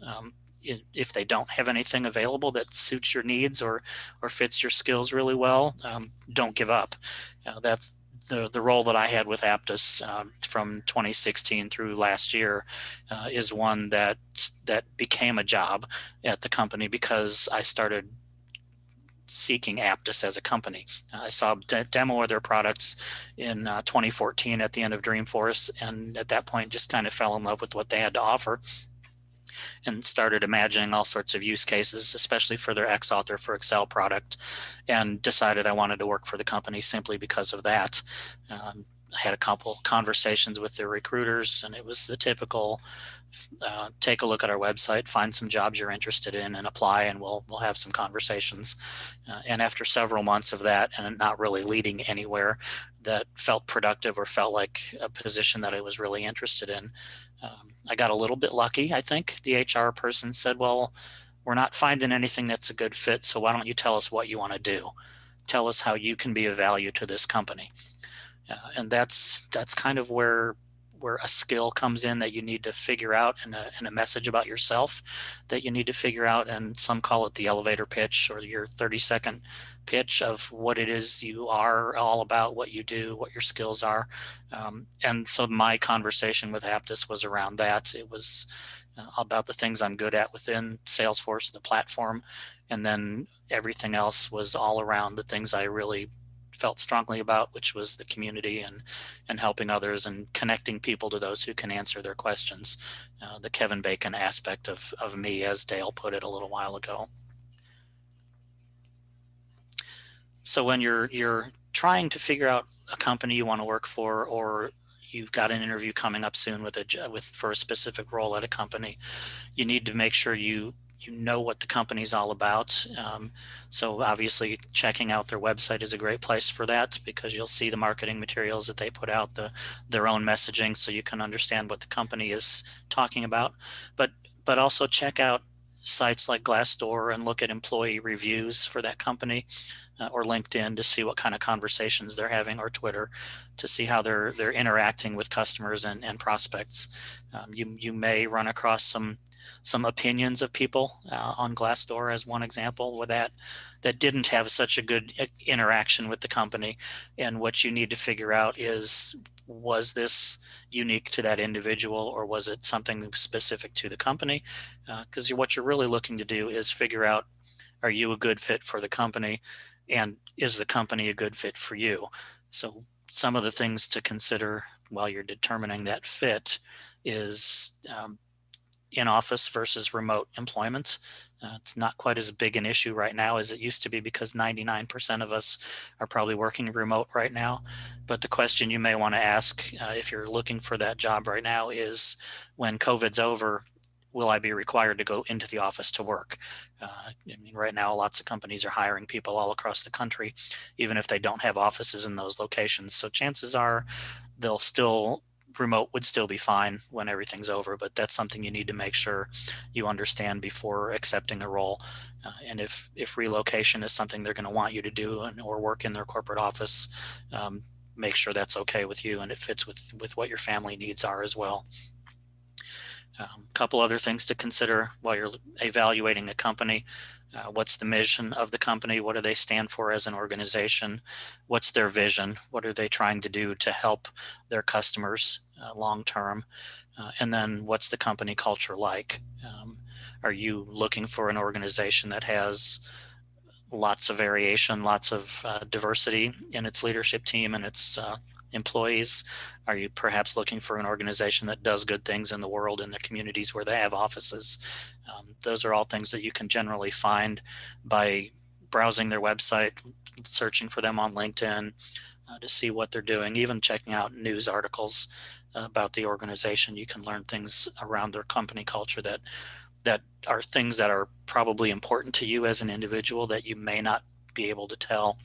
If they don't have anything available that suits your needs or fits your skills really well, don't give up. That's the role that I had with Aptus from 2016 through last year is one that became a job at the company because I started seeking Aptus as a company. I saw a demo of their products in 2014 at the end of Dreamforce, and at that point just kind of fell in love with what they had to offer and started imagining all sorts of use cases, especially for their XAuthor for Excel product, and decided I wanted to work for the company simply because of that. I had a couple conversations with their recruiters, and it was the typical take a look at our website, find some jobs you're interested in, and apply, and we'll have some conversations. And after several months of that, and not really leading anywhere that felt productive or felt like a position that I was really interested in, I got a little bit lucky, I think. The HR person said, well, we're not finding anything that's a good fit, so why don't you tell us what you want to do? Tell us how you can be of value to this company. And that's kind of where a skill comes in that you need to figure out, and a message about yourself that you need to figure out. And some call it the elevator pitch, or your 30-second pitch of what it is you are all about, what you do, what your skills are. And so my conversation with Aptus was around that. It was about the things I'm good at within Salesforce, the platform, and then everything else was all around the things I really felt strongly about, which was the community and helping others and connecting people to those who can answer their questions. The Kevin Bacon aspect of me, as Dale put it a little while ago. So when you're trying to figure out a company you want to work for, or you've got an interview coming up soon for a specific role at a company, you need to make sure you know what the company's all about. So obviously checking out their website is a great place for that, because you'll see the marketing materials that they put out, their own messaging, so you can understand what the company is talking about. But also check out sites like Glassdoor and look at employee reviews for that company, or LinkedIn to see what kind of conversations they're having, or Twitter to see how they're interacting with customers and prospects. You may run across some opinions of people on Glassdoor as one example, with that didn't have such a good interaction with the company. And what you need to figure out is, was this unique to that individual, or was it something specific to the company? Because what you're really looking to do is figure out, are you a good fit for the company, and is the company a good fit for you? So some of the things to consider while you're determining that fit is in-office versus remote employment. It's not quite as big an issue right now as it used to be, because 99% of us are probably working remote right now. But the question you may want to ask if you're looking for that job right now is, when COVID's over, will I be required to go into the office to work? I mean, right now, lots of companies are hiring people all across the country, even if they don't have offices in those locations. So chances are remote would still be fine when everything's over, but that's something you need to make sure you understand before accepting a role. And if relocation is something they're going to want you to do, or work in their corporate office, make sure that's okay with you and it fits with what your family needs are as well. A couple other things to consider while you're evaluating a company. What's the mission of the company? What do they stand for as an organization? What's their vision? What are they trying to do to help their customers long term? And then what's the company culture like? Are you looking for an organization that has lots of variation, lots of diversity in its leadership team and its employees? Are you perhaps looking for an organization that does good things in the world, in the communities where they have offices? Those are all things that you can generally find by browsing their website, searching for them on LinkedIn to see what they're doing, even checking out news articles about the organization. You can learn things around their company culture that are things that are probably important to you as an individual that you may not be able to tell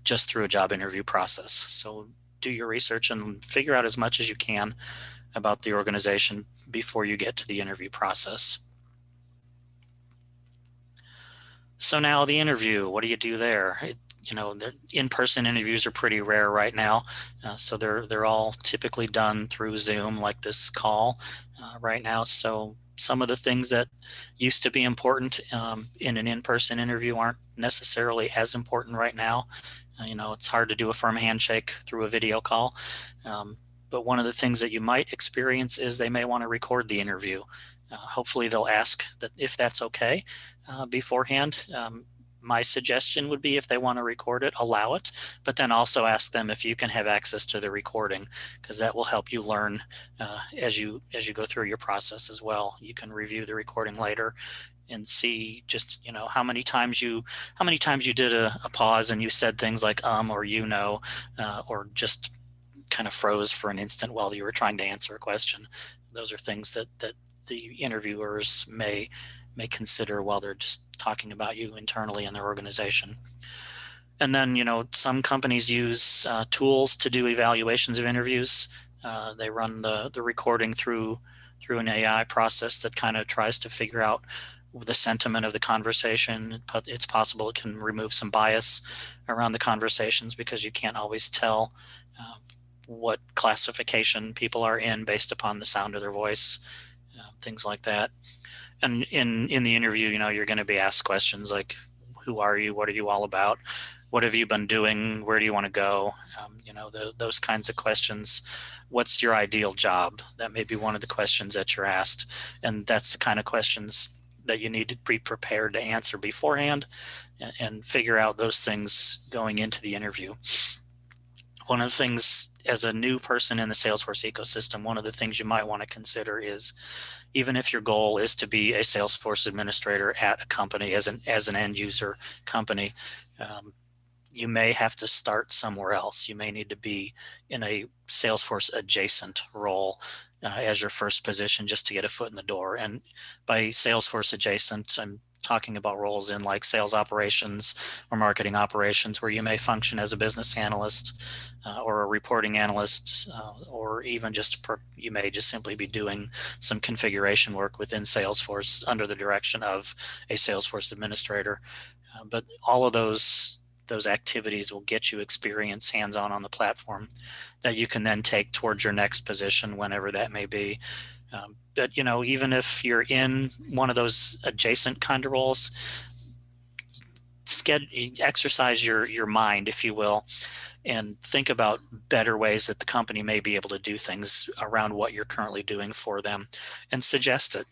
just through a job interview process. So do your research and figure out as much as you can about the organization before you get to the interview process. So now the interview, what do you do there? The in-person interviews are pretty rare right now. So they're all typically done through Zoom, like this call right now. So some of the things that used to be important in an in-person interview aren't necessarily as important right now. It's hard to do a firm handshake through a video call. But one of the things that you might experience is they may want to record the interview. Hopefully they'll ask that if that's okay beforehand. My suggestion would be, if they want to record it, allow it, but then also ask them if you can have access to the recording, because that will help you learn as you go through your process as well. You can review the recording later and see just how many times you did a pause and you said things like or or just kind of froze for an instant while you were trying to answer a question. Those are things that the interviewers may consider while they're just talking about you internally in their organization. And then, some companies use tools to do evaluations of interviews. They run the recording through an AI process that kind of tries to figure out the sentiment of the conversation. It's possible it can remove some bias around the conversations, because you can't always tell what classification people are in based upon the sound of their voice, things like that. And in the interview, you're going to be asked questions like, who are you? What are you all about? What have you been doing? Where do you want to go? Those kinds of questions. What's your ideal job? That may be one of the questions that you're asked. And that's the kind of questions that you need to be prepared to answer beforehand and figure out those things going into the interview. One of the things, as a new person in the Salesforce ecosystem, one of the things you might want to consider is, even if your goal is to be a Salesforce administrator at a company as an end user company, you may have to start somewhere else. You may need to be in a Salesforce adjacent role as your first position, just to get a foot in the door. And by Salesforce adjacent, I'm talking about roles in like sales operations or marketing operations, where you may function as a business analyst or a reporting analyst, or even you may just simply be doing some configuration work within Salesforce under the direction of a Salesforce administrator. But all of those activities will get you experience hands-on on the platform that you can then take towards your next position, whenever that may be. But even if you're in one of those adjacent kind of roles, exercise your mind, if you will, and think about better ways that the company may be able to do things around what you're currently doing for them, and suggest it.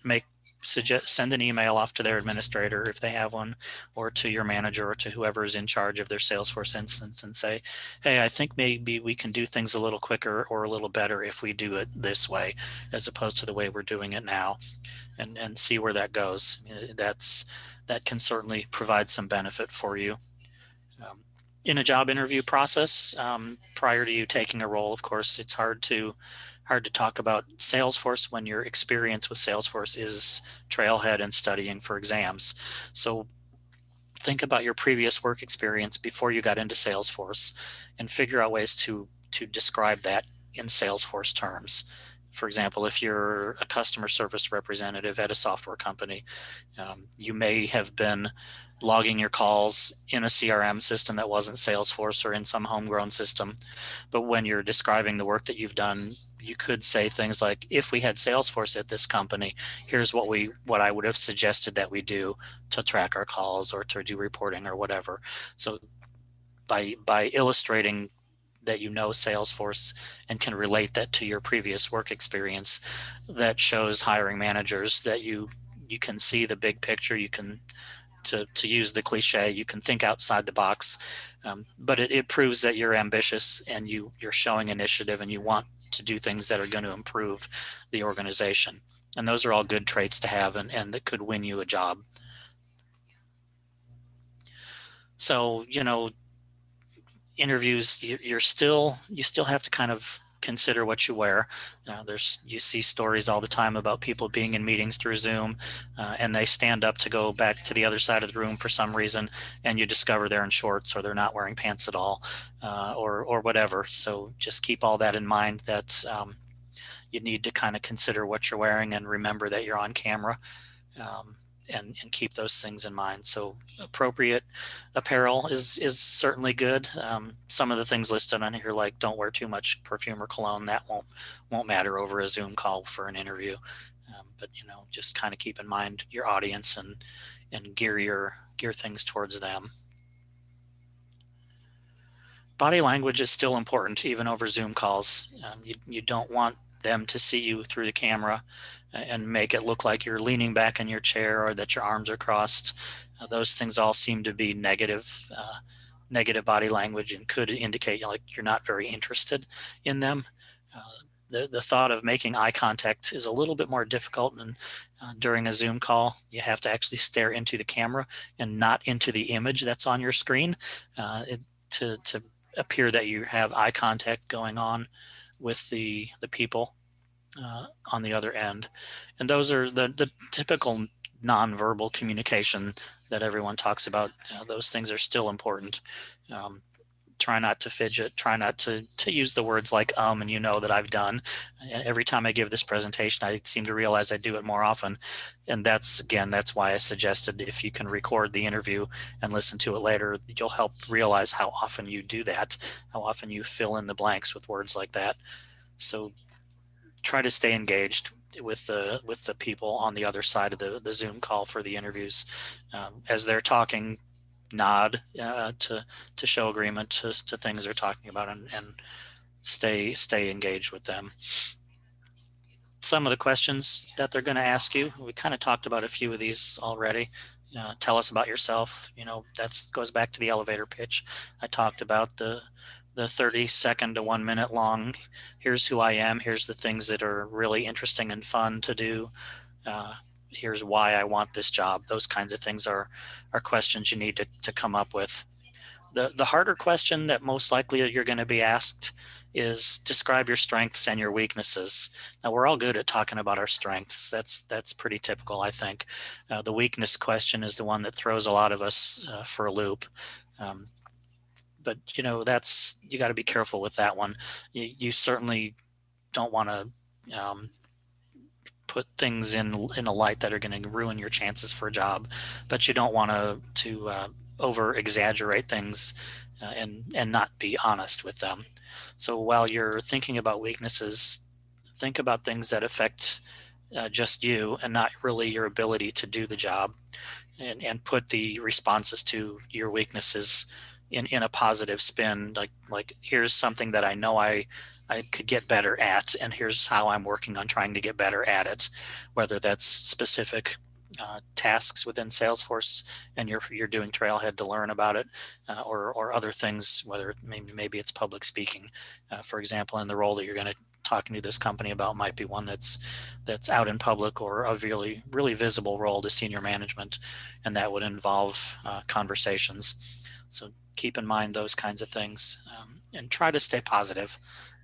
Send an email off to their administrator if they have one, or to your manager, or to whoever is in charge of their Salesforce instance, and say, hey, I think maybe we can do things a little quicker or a little better if we do it this way, as opposed to the way we're doing it now, and see where that goes. That can certainly provide some benefit for you. In a job interview process, prior to you taking a role, of course, it's hard to talk about Salesforce when your experience with Salesforce is trailhead and studying for exams. So think about your previous work experience before you got into Salesforce, and figure out ways to describe that in Salesforce terms. For example, if you're a customer service representative at a software company, you may have been logging your calls in a CRM system that wasn't Salesforce, or in some homegrown system. But when you're describing the work that you've done, you could say things like, if we had Salesforce at this company, here's what I would have suggested that we do to track our calls or to do reporting or whatever. So by illustrating that Salesforce and can relate that to your previous work experience, that shows hiring managers that you can see the big picture. You can to use the cliche, you can think outside the box, but it proves that you're ambitious and you're showing initiative and you want to do things that are going to improve the organization. And those are all good traits to have, and that could win you a job. So, interviews, you still have to kind of consider what you wear. You see stories all the time about people being in meetings through Zoom, and they stand up to go back to the other side of the room for some reason, and you discover they're in shorts or they're not wearing pants at all, or whatever. So just keep all that in mind, that you need to kind of consider what you're wearing and remember that you're on camera. And keep those things in mind. So appropriate apparel is certainly good. Some of the things listed on here, like don't wear too much perfume or cologne, that won't matter over a Zoom call for an interview. But just kind of keep in mind your audience and gear things towards them. Body language is still important even over Zoom calls. You don't want them to see you through the camera and make it look like you're leaning back in your chair or that your arms are crossed. Those things all seem to be negative body language and could indicate like you're not very interested in them. The thought of making eye contact is a little bit more difficult, and during a Zoom call, you have to actually stare into the camera and not into the image that's on your screen to appear that you have eye contact going on with the people on the other end. And those are the typical nonverbal communication that everyone talks about. Those things are still important. Try not to fidget, try not to use the words like and that I've done. And every time I give this presentation, I seem to realize I do it more often. And that's why I suggested if you can record the interview and listen to it later, you'll help realize how often you do that, how often you fill in the blanks with words like that. So try to stay engaged with the people on the other side of the Zoom call for the interviews. As they're talking, nod to show agreement to things they're talking about, and stay engaged with them. Some of the questions that they're going to ask you, we kind of talked about a few of these already. Tell us about yourself. That goes back to the elevator pitch. I talked about the 30-second to 1 minute long, here's who I am, here's the things that are really interesting and fun to do, here's why I want this job. Those kinds of things are questions you need to come up with. The harder question that most likely you're going to be asked is describe your strengths and your weaknesses. Now, we're all good at talking about our strengths. That's pretty typical, I think. The weakness question is the one that throws a lot of us for a loop. But you got to be careful with that one. You certainly don't want to put things in a light that are going to ruin your chances for a job, but you don't want to over exaggerate things and not be honest with them. So while you're thinking about weaknesses, think about things that affect just you and not really your ability to do the job, and put the responses to your weaknesses in a positive spin, like here's something that I know I could get better at, and here's how I'm working on trying to get better at it, whether that's specific tasks within Salesforce and you're doing Trailhead to learn about it, or other things, whether maybe it's public speaking, for example, and the role that you're going to talking to this company about might be one that's out in public, or a really, really visible role to senior management, and that would involve conversations. So keep in mind those kinds of things, and try to stay positive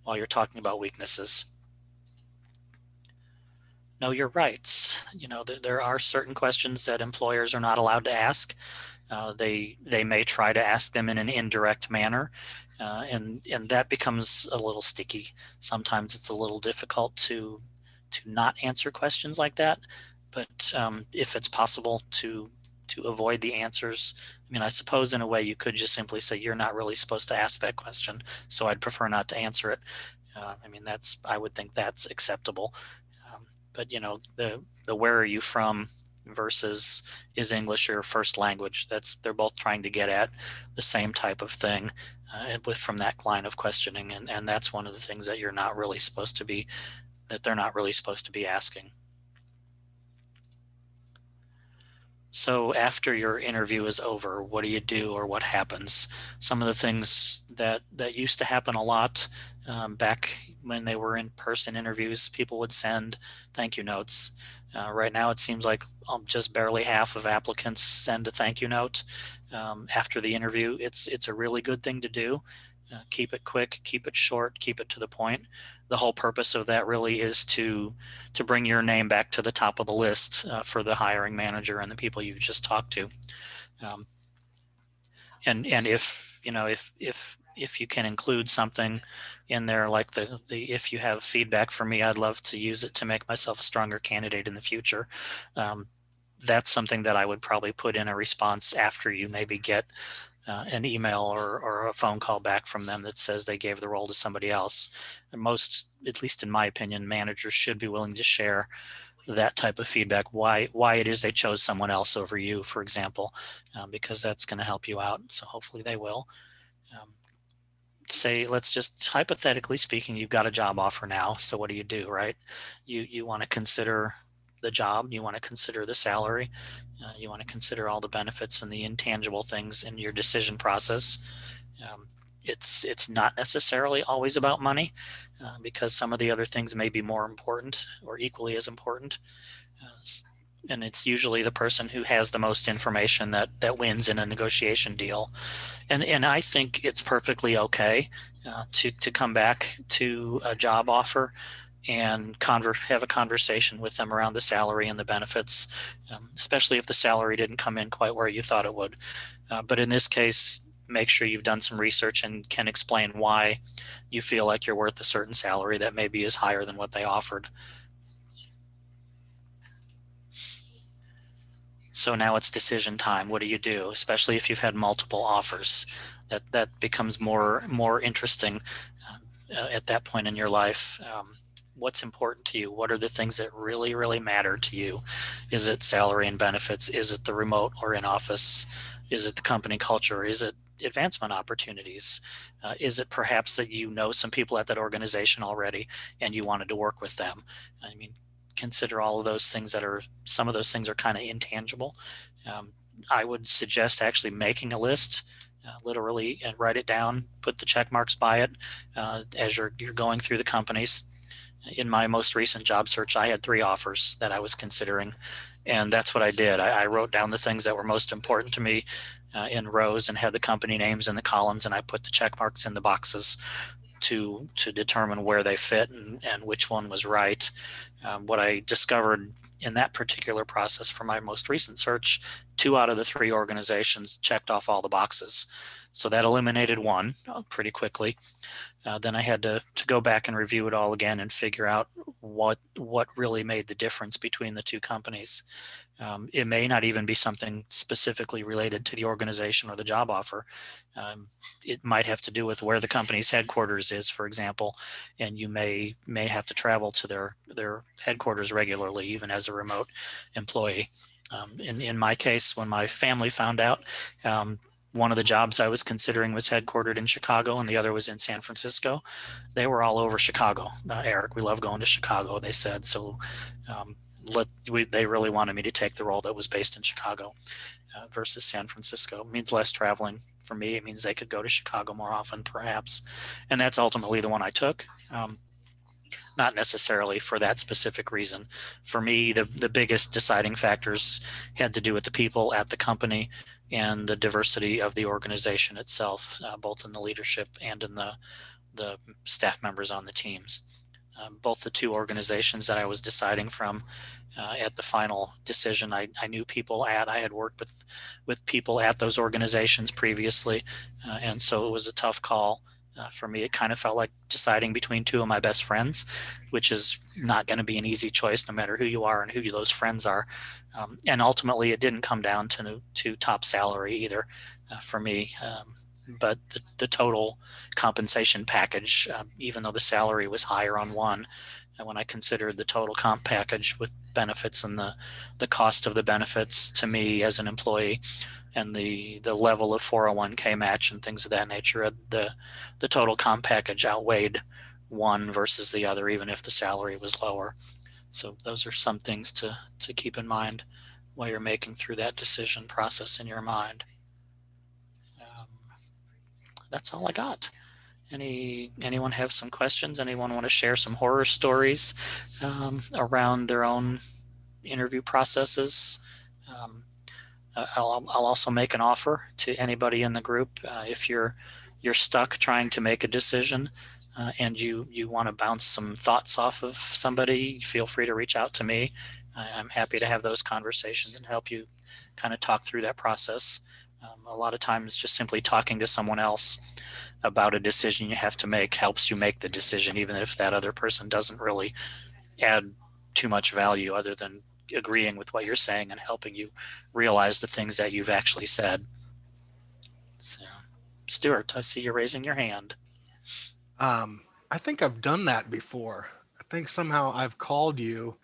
while you're talking about weaknesses. Know your rights. There are certain questions that employers are not allowed to ask. They may try to ask them in an indirect manner, and that becomes a little sticky. Sometimes it's a little difficult to not answer questions like that. But if it's possible to avoid the answers, I suppose in a way you could just simply say, you're not really supposed to ask that question, so I'd prefer not to answer it. I would think that's acceptable. But the where are you from versus is English your first language, they're both trying to get at the same type of thing from that line of questioning, and that's one of the things that they're not really supposed to be asking. So after your interview is over, what do you do, or what happens? Some of the things that used to happen a lot back when they were in-person interviews, people would send thank you notes. Right now, it seems like just barely half of applicants send a thank you note after the interview. It's a really good thing to do. Keep it quick, keep it short, keep it to the point. The whole purpose of that really is to bring your name back to the top of the list for the hiring manager and the people you've just talked to. Um, and if you know if you can include something in there like the if you have feedback for me, I'd love to use it to make myself a stronger candidate in the future. That's something that I would probably put in a response after you maybe get an email or a phone call back from them that says they gave the role to somebody else. And most, at least in my opinion, managers should be willing to share that type of feedback, why it is they chose someone else over you, for example, because that's going to help you out. So hopefully they will. Say, let's just hypothetically speaking, you've got a job offer now. So what do you do, right? You want to consider the job, you want to consider the salary, you want to consider all the benefits and the intangible things in your decision process. Um, it's not necessarily always about money because some of the other things may be more important or equally as important. And it's usually the person who has the most information that wins in a negotiation deal. And I think it's perfectly okay to come back to a job offer and have a conversation with them around the salary and the benefits, especially if the salary didn't come in quite where you thought it would. But in this case, make sure you've done some research and can explain why you feel like you're worth a certain salary that maybe is higher than what they offered. So now it's decision time. What do you do? Especially if you've had multiple offers, that becomes more interesting at that point in your life. What's important to you? What are the things that really, really matter to you? Is it salary and benefits? Is it the remote or in office? Is it the company culture? Is it advancement opportunities? Is it perhaps that you know some people at that organization already and you wanted to work with them? I mean, consider all of those things some of those things are kind of intangible. I would suggest actually making a list, literally, and write it down, put the check marks by it as you're going through the companies. In my most recent job search, I had 3 offers that I was considering, and that's what I did. I wrote down the things that were most important to me in rows and had the company names in the columns, and I put the check marks in the boxes to determine where they fit and which one was right. What I discovered in that particular process for my most recent search, 2 out of the 3 organizations checked off all the boxes. So that eliminated one pretty quickly. Then I had to go back and review it all again and figure out what really made the difference between the 2 companies. It may not even be something specifically related to the organization or the job offer. It might have to do with where the company's headquarters is, for example, and you may have to travel to their headquarters regularly, even as a remote employee. In my case, when my family found out, one of the jobs I was considering was headquartered in Chicago and the other was in San Francisco. They were all over Chicago. Eric, we love going to Chicago, they said. So they really wanted me to take the role that was based in Chicago versus San Francisco. It means less traveling for me. It means they could go to Chicago more often, perhaps. And that's ultimately the one I took. Not necessarily for that specific reason. For me, the biggest deciding factors had to do with the people at the company and the diversity of the organization itself, both in the leadership and in the staff members on the teams. Both the 2 organizations that I was deciding from at the final decision, I knew people I had worked with people at those organizations previously, and so it was a tough call. For me, it kind of felt like deciding between 2 of my best friends, which is not going to be an easy choice no matter who you are and who those friends are. And ultimately, it didn't come down to top salary either for me. But the total compensation package, even though the salary was higher on one, and when I considered the total comp package with benefits and the cost of the benefits to me as an employee, and the level of 401k match and things of that nature, the total comp package outweighed one versus the other, even if the salary was lower. So those are some things to keep in mind. while you're making through that decision process in your mind. That's all I got. Anyone have some questions? Anyone want to share some horror stories around their own interview processes? I'll also make an offer to anybody in the group. If you're stuck trying to make a decision and you want to bounce some thoughts off of somebody, feel free to reach out to me. I'm happy to have those conversations and help you kind of talk through that process. A lot of times just simply talking to someone else about a decision you have to make helps you make the decision, even if that other person doesn't really add too much value other than agreeing with what you're saying and helping you realize the things that you've actually said. So, Stuart, I see you raising your hand. I think I've done that before. I think somehow I've called you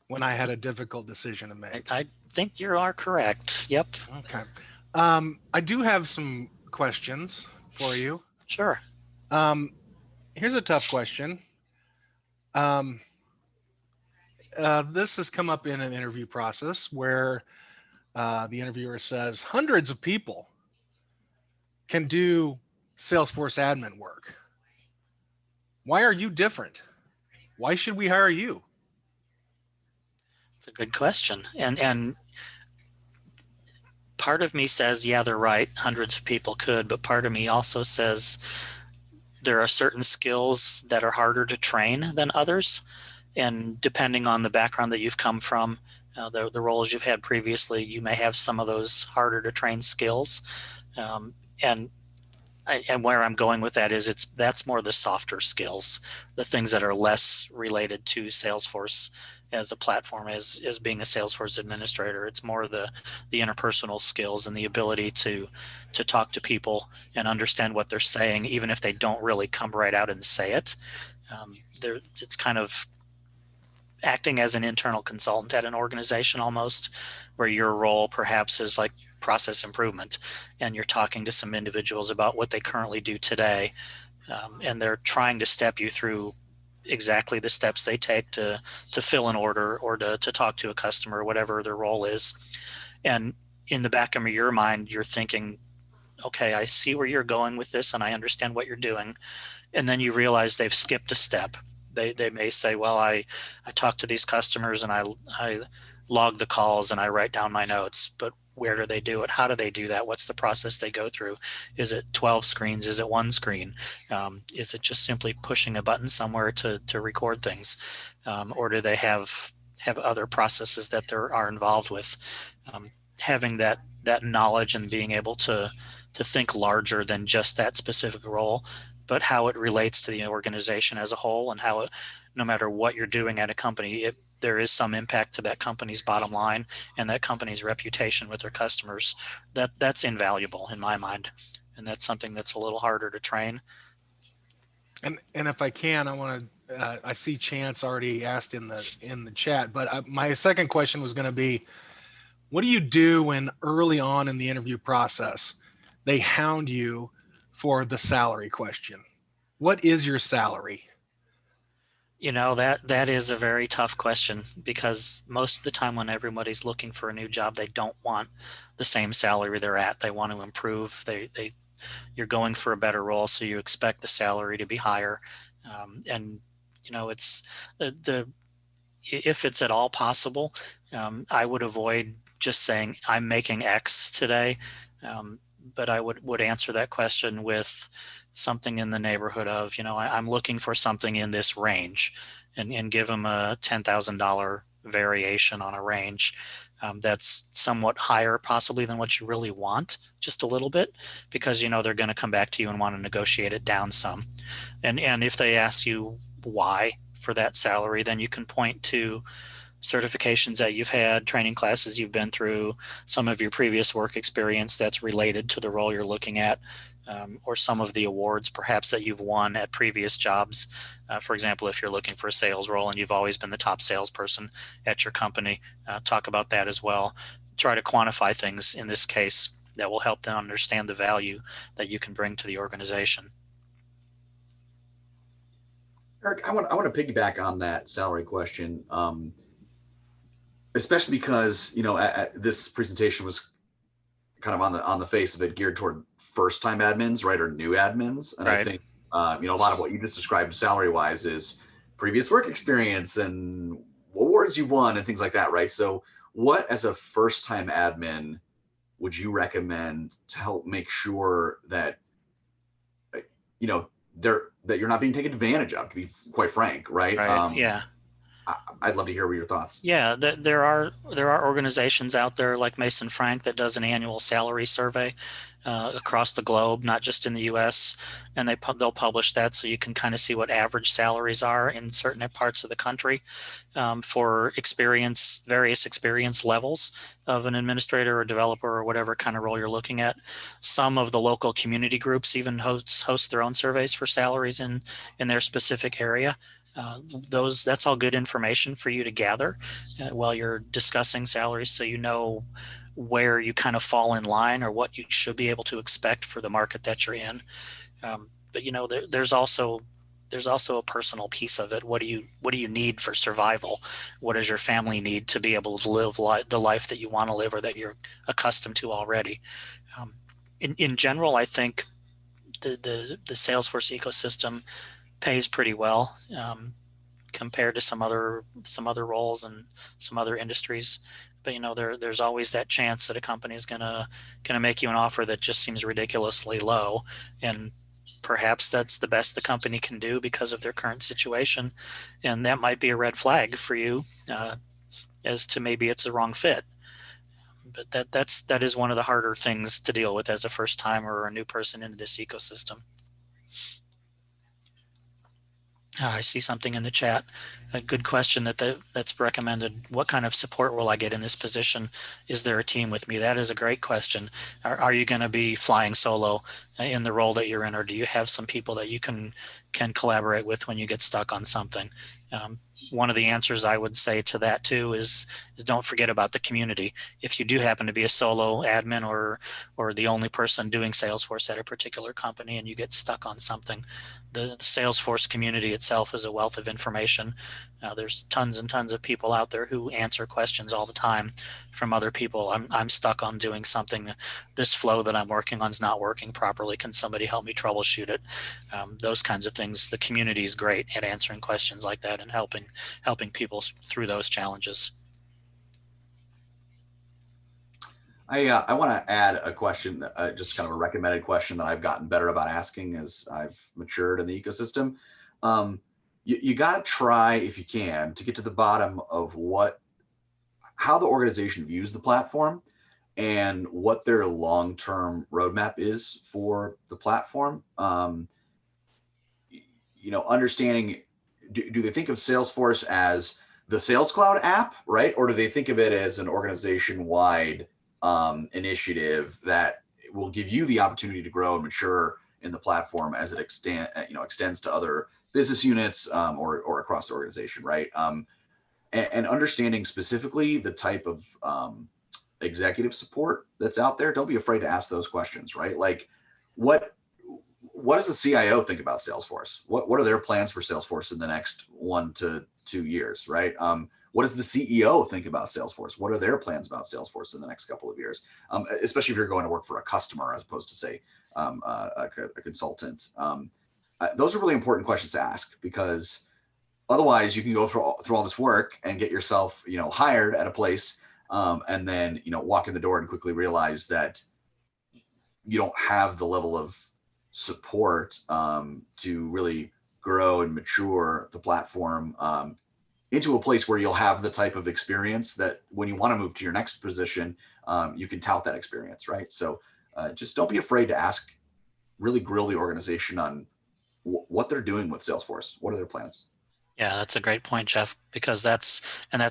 when I had a difficult decision to make. I think you are correct. Yep. Okay. I do have some questions for you. Sure. Here's a tough question. This has come up in an interview process where the interviewer says hundreds of people can do Salesforce admin work. Why are you different? Why should we hire you? It's a good question. And part of me says, yeah, they're right. Hundreds of people could, but part of me also says there are certain skills that are harder to train than others. And depending on the background that you've come from, the roles you've had previously, you may have some of those harder to train skills. And where I'm going with that is that's more the softer skills, the things that are less related to Salesforce as a platform, as being a Salesforce administrator. It's more the interpersonal skills and the ability to talk to people and understand what they're saying, even if they don't really come right out and say it. It's kind of acting as an internal consultant at an organization almost, where your role perhaps is like process improvement, and you're talking to some individuals about what they currently do today, and they're trying to step you through exactly the steps they take to fill an order or to talk to a customer, whatever their role is. And in the back of your mind, you're thinking, okay, I see where you're going with this and I understand what you're doing. And then you realize they've skipped a step. They may say, well, I talk to these customers and I log the calls and I write down my notes, but where do they do it? How do they do that? What's the process they go through? Is it 12 screens? Is it one screen? Is it just simply pushing a button somewhere to record things? Or do they have other processes that they are involved with? Having that knowledge and being able to think larger than just that specific role, but how it relates to the organization as a whole, and how it, no matter what you're doing at a company, there is some impact to that company's bottom line and that company's reputation with their customers. That's invaluable in my mind, and that's something that's a little harder to train. And if I can, I want to. I see Chance already asked in the chat, but my second question was going to be, what do you do when early on in the interview process they hound you for the salary question? What is your salary? You know, that is a very tough question, because most of the time when everybody's looking for a new job, they don't want the same salary they're at. They want to improve. You're going for a better role, so you expect the salary to be higher. And you know, it's if it's at all possible, I would avoid just saying I'm making X today, but I would answer that question with something in the neighborhood of, you know, I'm looking for something in this range, and give them a $10,000 variation on a range that's somewhat higher possibly than what you really want, just a little bit, because you know they're going to come back to you and want to negotiate it down some. And if they ask you why for that salary, then you can point to certifications that you've had, training classes you've been through, some of your previous work experience that's related to the role you're looking at, or some of the awards perhaps that you've won at previous jobs. For example, if you're looking for a sales role and you've always been the top salesperson at your company, talk about that as well. Try to quantify things in this case that will help them understand the value that you can bring to the organization. Eric, I want to piggyback on that salary question. especially because, this presentation was kind of on the face of it geared toward first time admins, right? Or new admins. And I Right. think, a lot of what you just described salary wise is previous work experience and awards you've won and things like that, right? So what, as a first time admin, would you recommend to help make sure that, you know, that you're not being taken advantage of, to be quite frank, right? Right. Yeah. I'd love to hear your thoughts. Yeah, there are organizations out there like Mason Frank that does an annual salary survey across the globe, not just in the U.S. And they'll publish that so you can kind of see what average salaries are in certain parts of the country for various experience levels of an administrator or developer or whatever kind of role you're looking at. Some of the local community groups even host their own surveys for salaries in their specific area. That's all good information for you to gather while you're discussing salaries, so you know where you kind of fall in line or what you should be able to expect for the market that you're in. But there's also a personal piece of it. What do you need for survival? What does your family need to be able to live the life that you want to live or that you're accustomed to already? In general, I think the Salesforce ecosystem pays pretty well. Compared to some other roles and some other industries. But there's always that chance that a company is gonna make you an offer that just seems ridiculously low, and perhaps that's the best the company can do because of their current situation, and that might be a red flag for you as to maybe it's the wrong fit. But that is one of the harder things to deal with as a first timer or a new person into this ecosystem. I see something in the chat. A good question that's recommended. What kind of support will I get in this position? Is there a team with me? That is a great question. Are you going to be flying solo in the role that you're in, or do you have some people that you can collaborate with when you get stuck on something? One of the answers I would say to that too is don't forget about the community. If you do happen to be a solo admin or the only person doing Salesforce at a particular company and you get stuck on something, the Salesforce community itself is a wealth of information. There's tons and tons of people out there who answer questions all the time from other people. I'm stuck on doing something. This flow that I'm working on is not working properly. Can somebody help me troubleshoot it? Those kinds of things. The community is great at answering questions like that and helping people through those challenges. I want to add a question, just kind of a recommended question that I've gotten better about asking as I've matured in the ecosystem. You got to try, if you can, to get to the bottom of how the organization views the platform and what their long-term roadmap is for the platform. Understanding, do they think of Salesforce as the Sales Cloud app, right? Or do they think of it as an organization-wide initiative that will give you the opportunity to grow and mature in the platform as it extends to other business units or across the organization, right? And understanding specifically the type of executive support that's out there. Don't be afraid to ask those questions, right? Like, what does the CIO think about Salesforce? What are their plans for Salesforce in the next 1 to 2 years, right? What does the CEO think about Salesforce? What are their plans about Salesforce in the next couple of years? Especially if you're going to work for a customer as opposed to, say, a consultant. Those are really important questions to ask, because otherwise you can go through all this work and get yourself, hired at a place, and then, walk in the door and quickly realize that you don't have the level of support to really grow and mature the platform into a place where you'll have the type of experience that when you want to move to your next position, you can tout that experience, right? So just don't be afraid to ask, really grill the organization on what they're doing with Salesforce. What are their plans? Yeah, that's a great point, Jeff, because that's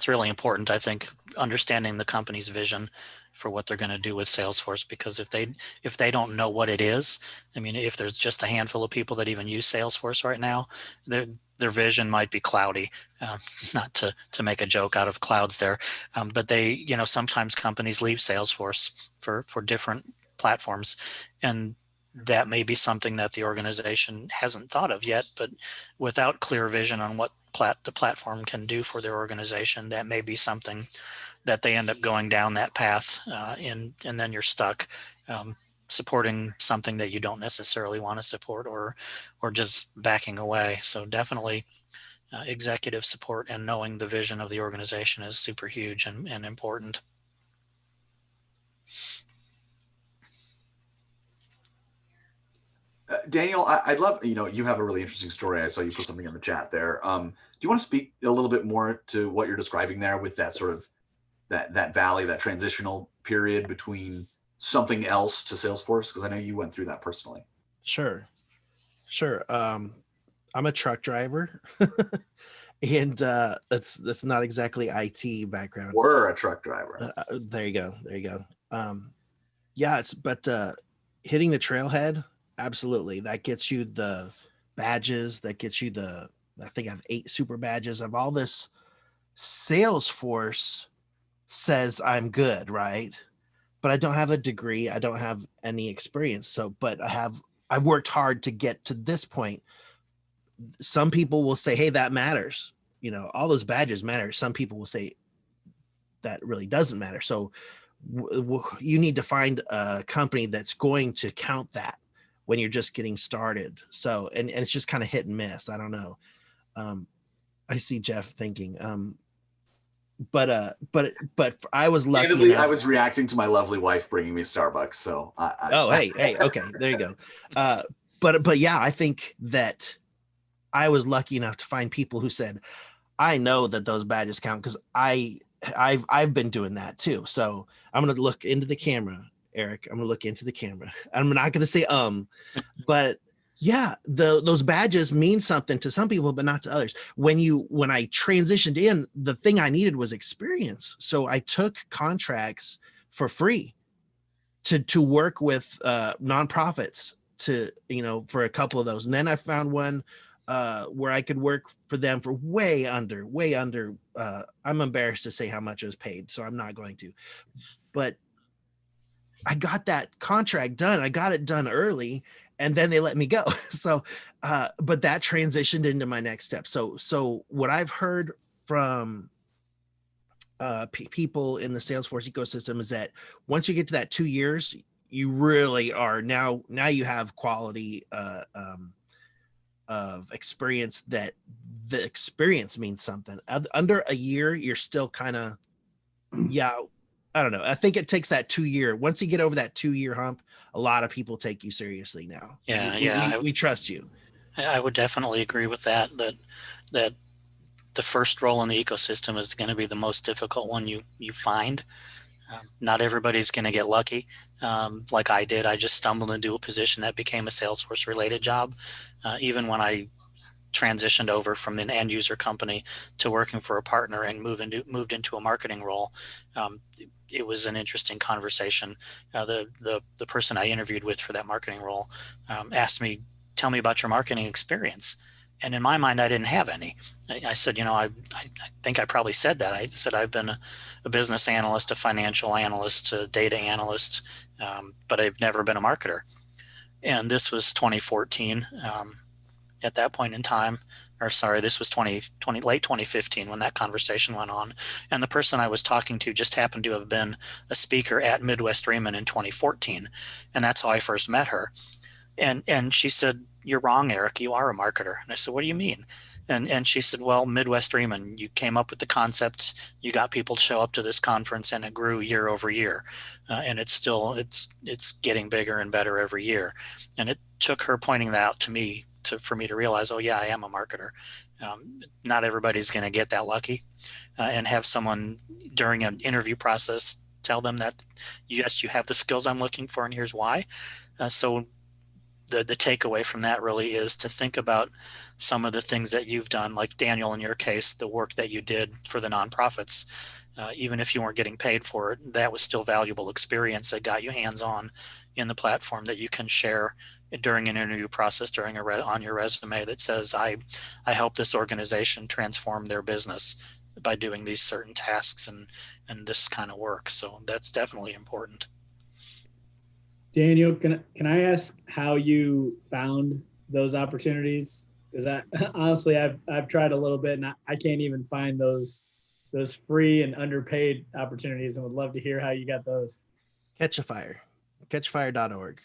really important. I think understanding the company's vision for what they're going to do with Salesforce, because if they don't know what it is, I mean, if there's just a handful of people that even use Salesforce right now, their vision might be cloudy. Not to make a joke out of clouds there, but they, sometimes companies leave Salesforce for different platforms, and that may be something that the organization hasn't thought of yet. But without clear vision on what the platform can do for their organization, that may be something that they end up going down that path, and then you're stuck supporting something that you don't necessarily want to support, or just backing away. So definitely executive support and knowing the vision of the organization is super huge and important. Daniel, I'd love, you have a really interesting story. I saw you put something in the chat there. Do you want to speak a little bit more to what you're describing there with that sort of that valley, that transitional period between something else to Salesforce? Because I know you went through that personally. Sure. I'm a truck driver, and that's not exactly IT background. We're a truck driver. There you go. Yeah, but hitting the trailhead, absolutely. That gets you the badges. That gets you I think I have 8 super badges of all this. Salesforce says I'm good, right? But I don't have a degree. I don't have any experience. So, but I've worked hard to get to this point. Some people will say, hey, that matters. All those badges matter. Some people will say that really doesn't matter. So you need to find a company that's going to count that when you're just getting started. So, and it's just kind of hit and miss. I don't know. I see Jeff thinking, but I was lucky. Candidly, I was reacting to my lovely wife bringing me Starbucks. So hey, okay, there you go. But yeah, I think that I was lucky enough to find people who said, I know that those badges count because I've been doing that too. So I'm going to look into the camera, Eric. I'm going to look into the camera. I'm not going to say, but yeah, those badges mean something to some people, but not to others. When I transitioned in, the thing I needed was experience. So I took contracts for free to work with nonprofits for a couple of those. And then I found one where I could work for them for way under, I'm embarrassed to say how much I was paid, so I'm not going to, but I got that contract done. I got it done early, and then they let me go. So, but that transitioned into my next step. So what I've heard from people in the Salesforce ecosystem is that once you get to that 2 years, you really are now you have quality of experience, that the experience means something. Under a year, you're still kind of, I don't know. I think it takes that 2 year. Once you get over that 2 year hump, a lot of people take you seriously now. We trust you. I would definitely agree with that the first role in the ecosystem is going to be the most difficult one you find. Not everybody's going to get lucky. Like I did, I just stumbled into a position that became a Salesforce related job. Even when I transitioned over from an end user company to working for a partner and moved into a marketing role, it was an interesting conversation. The person I interviewed with for that marketing role asked me, tell me about your marketing experience. And in my mind, I didn't have any. I said, I think I probably said that. I said, I've been a business analyst, a financial analyst, a data analyst, but I've never been a marketer. And this was 2014. At that point in time, this was late 2015 when that conversation went on. And the person I was talking to just happened to have been a speaker at Midwest Raymond in 2014. And that's how I first met her. And she said, you're wrong, Eric, you are a marketer. And I said, what do you mean? And she said, well, Midwest Raymond, you came up with the concept, you got people to show up to this conference, and it grew year over year. And it's getting bigger and better every year. And it took her pointing that out to me for me to realize, oh yeah, I am a marketer. Not everybody's going to get that lucky and have someone during an interview process tell them that, yes, you have the skills I'm looking for, and here's why. So the takeaway from that really is to think about some of the things that you've done, like Daniel, in your case, the work that you did for the nonprofits. Even if you weren't getting paid for it, that was still valuable experience that got you hands-on in the platform that you can share during an interview process, on your resume that says, I helped this organization transform their business by doing these certain tasks and this kind of work. So that's definitely important. Daniel, can I ask how you found those opportunities? because I honestly I've tried a little bit and I can't even find those free and underpaid opportunities, and would love to hear how you got those. Catch a Fire, catchafire.org.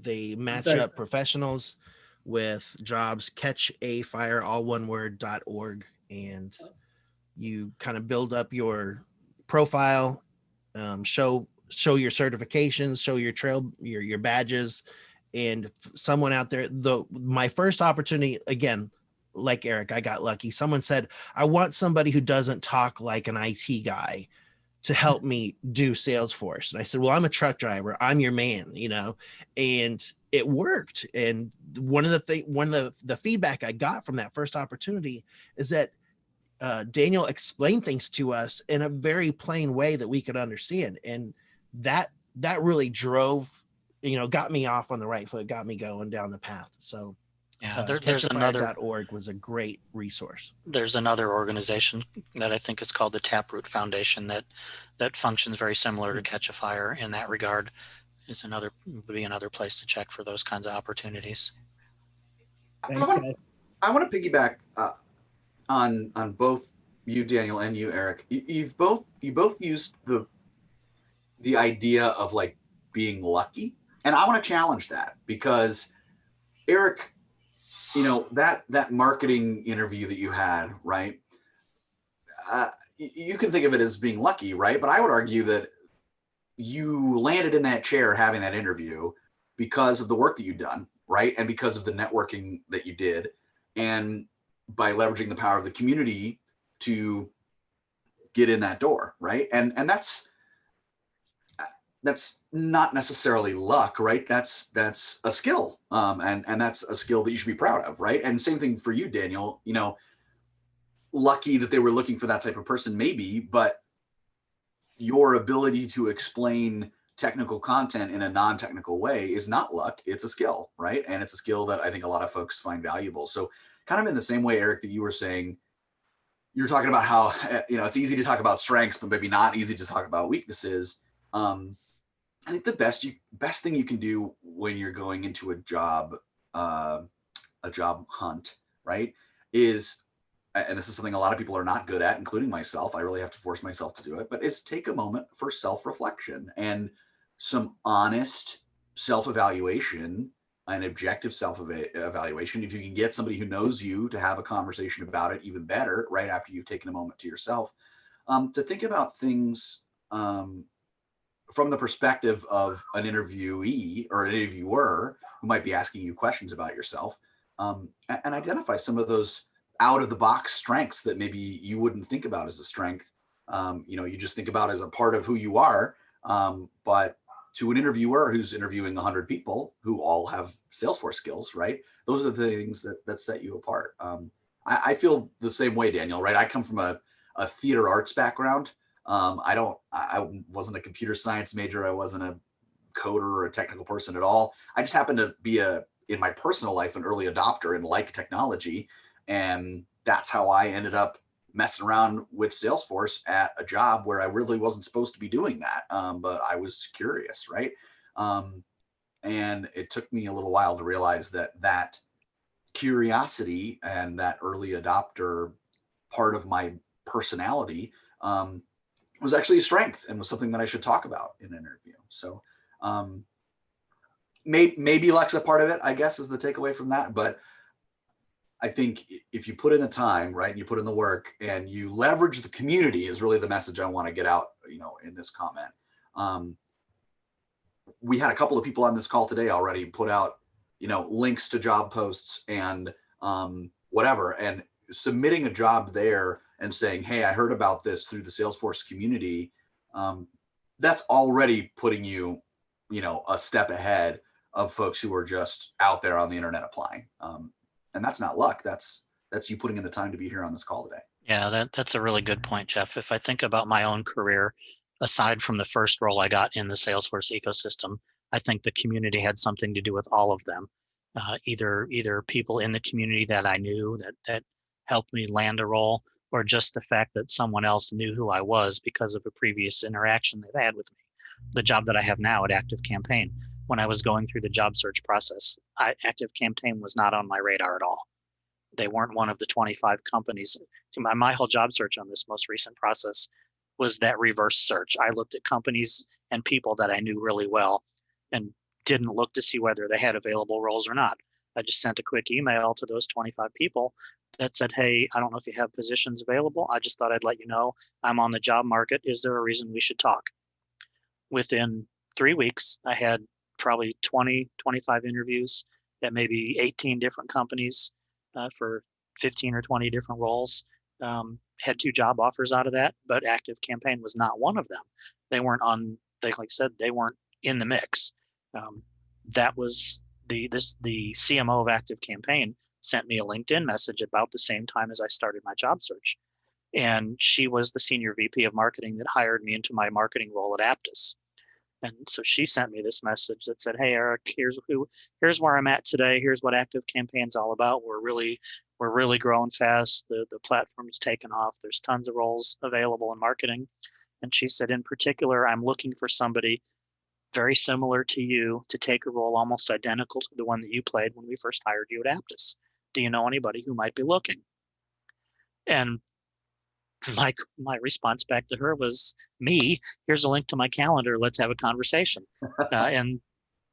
They match sorry. up professionals with jobs. Catch a fire, all one word, .org, and you kind of build up your profile, show your certifications, show your trail, your badges, and someone out there. My first opportunity, again, like Eric, I got lucky. Someone said, I want somebody who doesn't talk like an IT guy to help me do Salesforce. And I said, well, I'm a truck driver. I'm your man, and it worked. And one of the feedback I got from that first opportunity is that Daniel explained things to us in a very plain way that we could understand. And that really drove, got me off on the right foot, got me going down the path. So yeah, there's another .org was a great resource. There's another organization that I think is called the Taproot Foundation that functions very similar to Catch a Fire in that regard. Would be another place to check for those kinds of opportunities. Thanks, guys. I want to piggyback on both you, Daniel, and you, Eric. You both used the idea of like being lucky, and I want to challenge that, because Eric, that marketing interview that you had, right? You can think of it as being lucky, right? But I would argue that you landed in that chair having that interview because of the work that you've done, right? And because of the networking that you did, and by leveraging the power of the community to get in that door, right? And that's not necessarily luck, right? That's a skill, and that's a skill that you should be proud of, right? And same thing for you, Daniel. Lucky that they were looking for that type of person, maybe, but your ability to explain technical content in a non-technical way is not luck, it's a skill, right? And it's a skill that I think a lot of folks find valuable. So kind of in the same way, Eric, that you were saying, you're talking about how, it's easy to talk about strengths, but maybe not easy to talk about weaknesses. I think the best thing you can do when you're going into a job hunt, right, is, and this is something a lot of people are not good at, including myself, I really have to force myself to do it, but is take a moment for self-reflection and some honest self-evaluation, an objective self-evaluation. If you can get somebody who knows you to have a conversation about it, even better, right after you've taken a moment to yourself, to think about things from the perspective of an interviewee or an interviewer who might be asking you questions about yourself, and identify some of those out of the box strengths that maybe you wouldn't think about as a strength. You just think about as a part of who you are. But to an interviewer who's interviewing 100 people who all have Salesforce skills, right? Those are the things that set you apart. I feel the same way, Daniel, right? I come from a theater arts background. I wasn't a computer science major. I wasn't a coder or a technical person at all. I just happened to be in my personal life, an early adopter and like technology. And that's how I ended up messing around with Salesforce at a job where I really wasn't supposed to be doing that. But I was curious, right? And it took me a little while to realize that curiosity and that early adopter part of my personality was actually a strength and was something that I should talk about in an interview. So maybe luck's a part of it, I guess, is the takeaway from that. But I think if you put in the time, right, and you put in the work and you leverage the community is really the message I want to get out, in this comment. We had a couple of people on this call today already put out, links to job posts and whatever, and submitting a job there and saying, hey, I heard about this through the Salesforce community. That's already putting you, a step ahead of folks who are just out there on the internet applying. And that's not luck. That's you putting in the time to be here on this call today. Yeah, that's a really good point, Jeff. If I think about my own career, aside from the first role I got in the Salesforce ecosystem, I think the community had something to do with all of them. Either people in the community that I knew that helped me land a role, or just the fact that someone else knew who I was because of a previous interaction they've had with me. The job that I have now at Active Campaign, when I was going through the job search process, Active Campaign was not on my radar at all. They weren't one of the 25 companies. My whole job search on this most recent process was that reverse search. I looked at companies and people that I knew really well and didn't look to see whether they had available roles or not. I just sent a quick email to those 25 people that said, hey, I don't know if you have positions available. I just thought I'd let you know I'm on the job market. Is there a reason we should talk? Within 3 weeks, I had probably 20, 25 interviews at maybe 18 different companies for 15 or 20 different roles. Had 2 job offers out of that, but Active Campaign was not one of them. They weren't on, like I said, they weren't in the mix. That was the CMO of Active Campaign sent me a LinkedIn message about the same time as I started my job search. And she was the senior VP of marketing that hired me into my marketing role at Aptus. And so she sent me this message that said, hey, Eric, here's where I'm at today. Here's what Active Campaign's all about. We're really growing fast. The platform's taken off. There's tons of roles available in marketing. And she said, in particular, I'm looking for somebody very similar to you to take a role almost identical to the one that you played when we first hired you at Aptus. Do you know anybody who might be looking? And my response back to her was, me, here's a link to my calendar. Let's have a conversation. And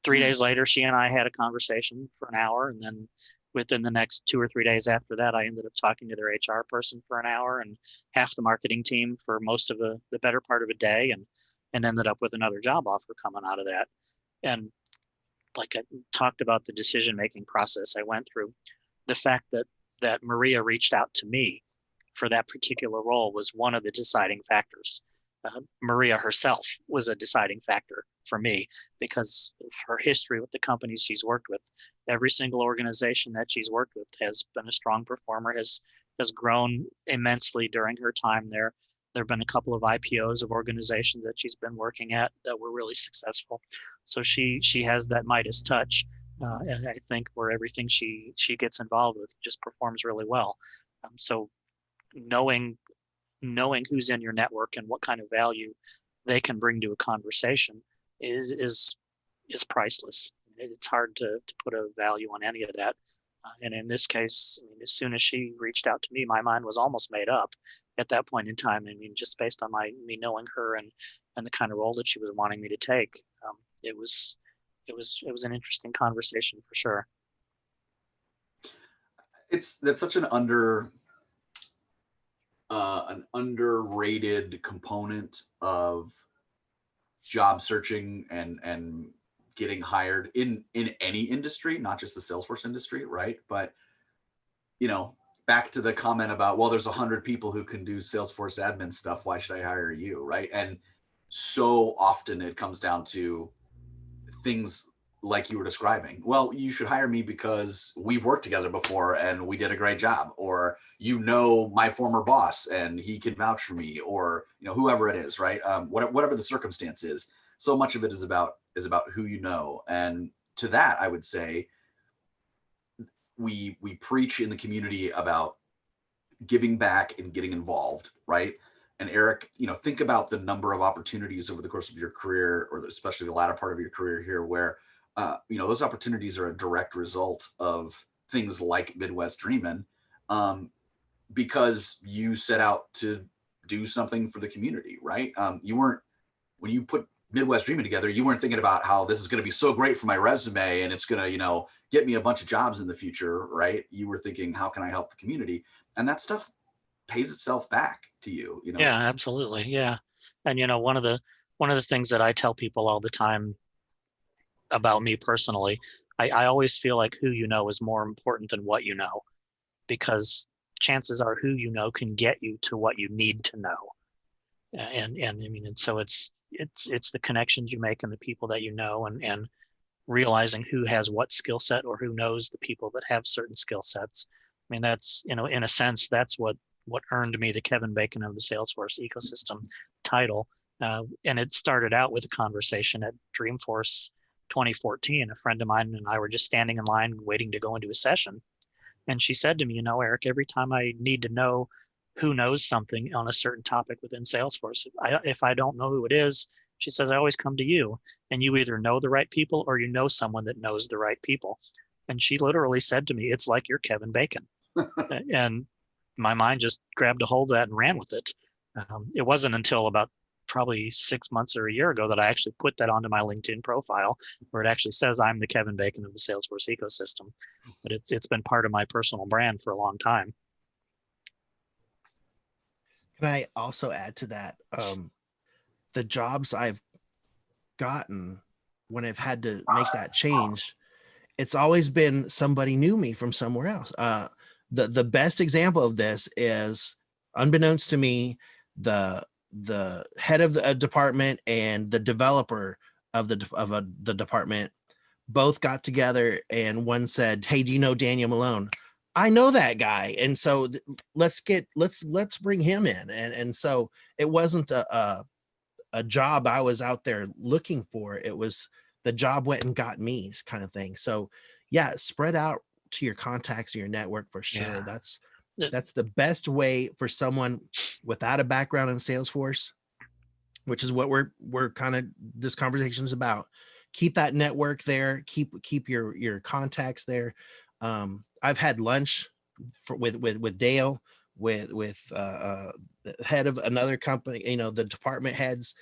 3 days later, she and I had a conversation for an hour. And then within the next 2 or 3 days after that, I ended up talking to their HR person for an hour and half the marketing team for most of the better part of a day, and ended up with another job offer coming out of that. And like I talked about the decision-making process I went through, the fact that Maria reached out to me for that particular role was one of the deciding factors. Maria herself was a deciding factor for me because of her history with the companies she's worked with. Every single organization that she's worked with has been a strong performer, has grown immensely during her time there. There have been a couple of IPOs of organizations that she's been working at that were really successful. So she has that Midas touch. And I think where everything she gets involved with just performs really well. So knowing who's in your network and what kind of value they can bring to a conversation is priceless. It's hard to put a value on any of that. And in this case, I mean, as soon as she reached out to me, my mind was almost made up at that point in time. I mean, just based on me knowing her and the kind of role that she was wanting me to take, it was an interesting conversation for sure. That's such an underrated component of job searching and getting hired in any industry, not just the Salesforce industry, right? But back to the comment about, well, there's 100 people who can do Salesforce admin stuff. Why should I hire you, right? And so often it comes down to things like you were describing. Well, you should hire me because we've worked together before and we did a great job, or my former boss and he can vouch for me, or whoever it is, right? Whatever the circumstance is. So much of it is about who you know. And to that, I would say we preach in the community about giving back and getting involved, right? And Eric, think about the number of opportunities over the course of your career, or especially the latter part of your career here, where those opportunities are a direct result of things like Midwest Dreamin', because you set out to do something for the community, right? When you put Midwest Dreamin' together, you weren't thinking about how this is going to be so great for my resume and it's going to, get me a bunch of jobs in the future, right? You were thinking, how can I help the community? And that stuff pays itself back to you. Yeah, absolutely. Yeah. And one of the things that I tell people all the time about me personally, I always feel like who you know is more important than what you know, because chances are who you know can get you to what you need to know. And so it's the connections you make and the people that you know, and realizing who has what skill set or who knows the people that have certain skill sets. I mean, that's, in a sense, that's what earned me the Kevin Bacon of the Salesforce ecosystem title. And it started out with a conversation at Dreamforce 2014. A friend of mine and I were just standing in line waiting to go into a session. And she said to me, Eric, every time I need to know who knows something on a certain topic within Salesforce, if I don't know who it is, She says, I always come to you, and you either know the right people or you know someone that knows the right people. And she literally said to me, it's like you're Kevin Bacon. And my mind just grabbed a hold of that and ran with it. It wasn't until about probably 6 months or a year ago that I actually put that onto my LinkedIn profile, where it actually says I'm the Kevin Bacon of the Salesforce ecosystem. But it's been part of my personal brand for a long time. Can I also add to that? The jobs I've gotten when I've had to make that change, it's always been somebody knew me from somewhere else. The best example of this is, unbeknownst to me, the head of the department and the developer of the department both got together, and one said, "Hey, do you know Daniel Malone?" I know that guy, and so let's bring him in. And so it wasn't a job I was out there looking for. It was the job went and got me, kind of thing. So yeah, spread out to your contacts and your network for sure. Yeah. That's the best way for someone without a background in Salesforce, which is what we're kind of, this conversation is about. Keep that network there. Keep your contacts there. I've had lunch with Dale, with the head of another company, the department heads,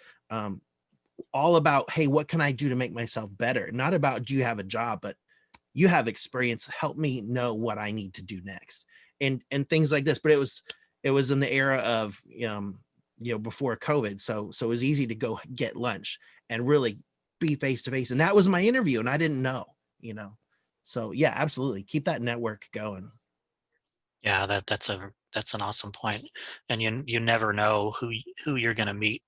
all about, hey, what can I do to make myself better? Not about, do you have a job, but you have experience, help me know what I need to do next, and things like this. But it was in the era of before COVID, so it was easy to go get lunch and really be face to face, and that was my interview, and I didn't know. So yeah, absolutely, keep that network going. Yeah, that's an awesome point. And you never know who you're going to meet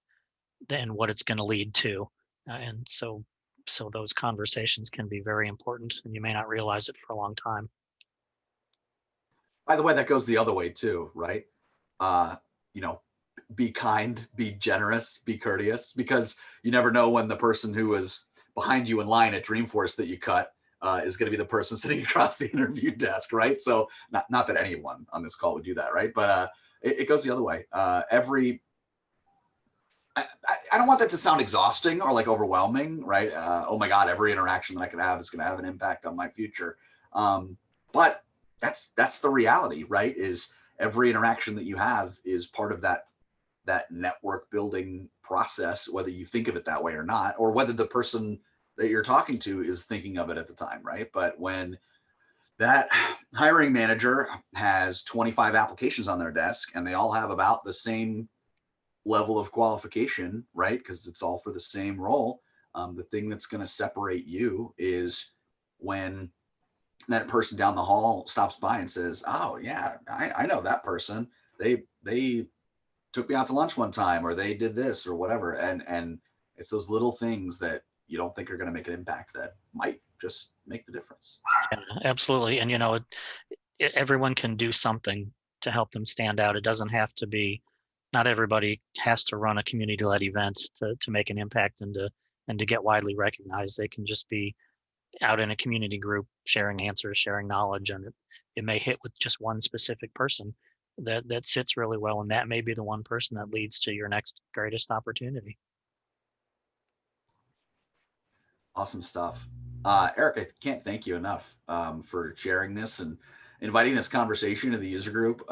and what it's going to lead to, and so those conversations can be very important, and you may not realize it for a long time. By the way, that goes the other way too, right? Be kind, be generous, be courteous, because you never know when the person who was behind you in line at Dreamforce that you cut is going to be the person sitting across the interview desk, right? So not that anyone on this call would do that, right? But it goes the other way. I don't want that to sound exhausting or like overwhelming, right? Oh my God, every interaction that I can have is going to have an impact on my future. But that's the reality, right? Is every interaction that you have is part of that network building process, whether you think of it that way or not, or whether the person that you're talking to is thinking of it at the time, right? But when that hiring manager has 25 applications on their desk and they all have about the same level of qualification, right? Because it's all for the same role. The thing that's going to separate you is when that person down the hall stops by and says, "Oh yeah, I know that person. They took me out to lunch one time, or they did this or whatever." And it's those little things that you don't think are going to make an impact that might just make the difference. Yeah, absolutely. And everyone can do something to help them stand out. It doesn't have to be, not everybody has to run a community-led event to make an impact and to get widely recognized. They can just be out in a community group, sharing answers, sharing knowledge, and it may hit with just one specific person that sits really well, and that may be the one person that leads to your next greatest opportunity. Awesome stuff. Eric, I can't thank you enough for sharing this and inviting this conversation to the user group.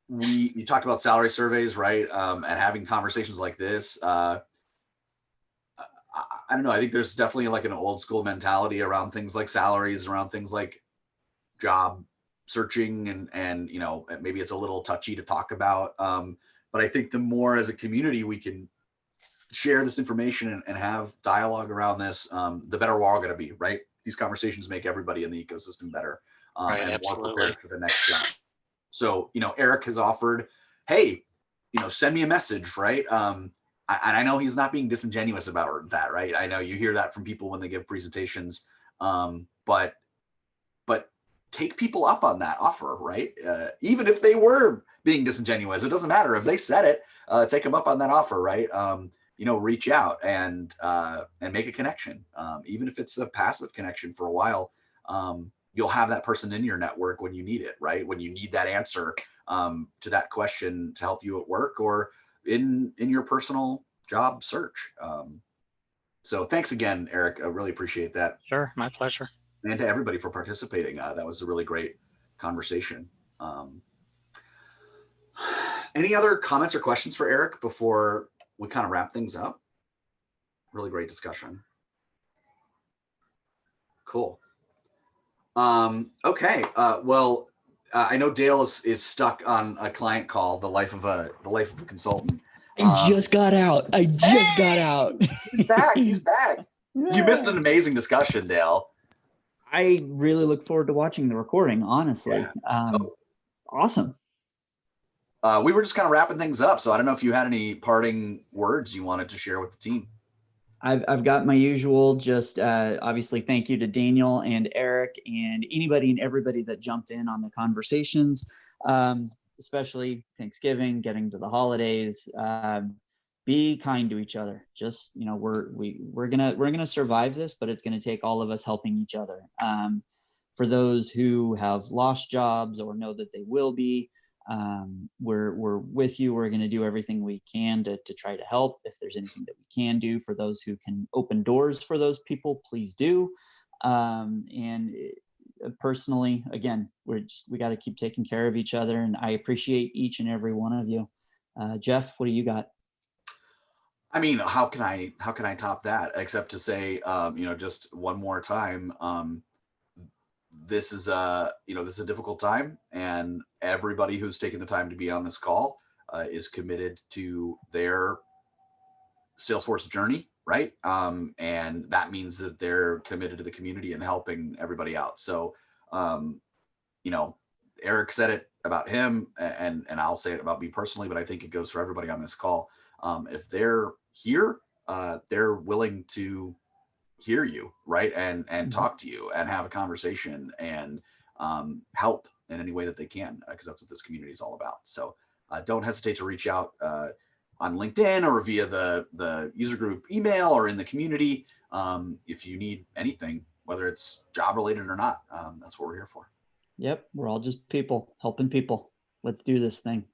You talked about salary surveys, right? And having conversations like this. I don't know. I think there's definitely like an old school mentality around things like salaries, around things like job searching, and maybe it's a little touchy to talk about. But I think the more as a community we can share this information and have dialogue around this, the better we're all going to be, right? These conversations make everybody in the ecosystem better, Right, and absolutely. more prepared for the next job. So, Eric has offered, hey, send me a message, right? I know he's not being disingenuous about that, right? I know you hear that from people when they give presentations, but take people up on that offer, right? Even if they were being disingenuous, it doesn't matter. If they said it, take them up on that offer, right? Reach out and make a connection. Even if it's a passive connection for a while, you'll have that person in your network when you need it, right? When you need that answer to that question to help you at work or in your personal job search. So thanks again, Eric. I really appreciate that. Sure, my pleasure. And to everybody for participating. That was a really great conversation. Any other comments or questions for Eric before we kind of wrap things up? Really great discussion. Cool. Okay. Well, I know Dale is stuck on a client call, the life of a consultant. I just got out. He's back. He's back. You missed an amazing discussion, Dale. I really look forward to watching the recording, honestly. Totally. Awesome. We were just kind of wrapping things up. So I don't know if you had any parting words you wanted to share with the team. I've got my usual, just obviously thank you to Daniel and Eric and anybody and everybody that jumped in on the conversations, especially Thanksgiving, getting to the holidays. Be kind to each other. Just, you know, we're gonna survive this, but it's gonna take all of us helping each other. For those who have lost jobs or know that they will be, we're with you. We're going to do everything we can to try to help. If there's anything that we can do for those who can open doors for those people, please do. Personally, again, we got to keep taking care of each other, and I appreciate each and every one of you. Jeff, what do you got? I mean, how can I top that except to say, just one more time, this is a difficult time, and everybody who's taken the time to be on this call is committed to their Salesforce journey, right? And that means that they're committed to the community and helping everybody out. So, Eric said it about him, and I'll say it about me personally, but I think it goes for everybody on this call. If they're here, they're willing to hear you, right, and talk to you and have a conversation and help in any way that they can, because that's what this community is all about. So don't hesitate to reach out on LinkedIn or via the user group email or in the community if you need anything, whether it's job related or not. That's what we're here for. Yep, we're all just people helping people. Let's do this thing.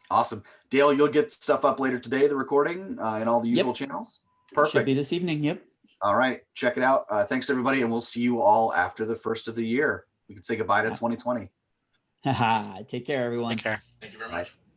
Awesome. Dale, you'll get stuff up later today, the recording in all the usual channels. Perfect. Should be this evening. Yep. All right. Check it out. Thanks, everybody. And we'll see you all after the first of the year. We can say goodbye to 2020. Take care, everyone. Take care. Thank you very much. Bye.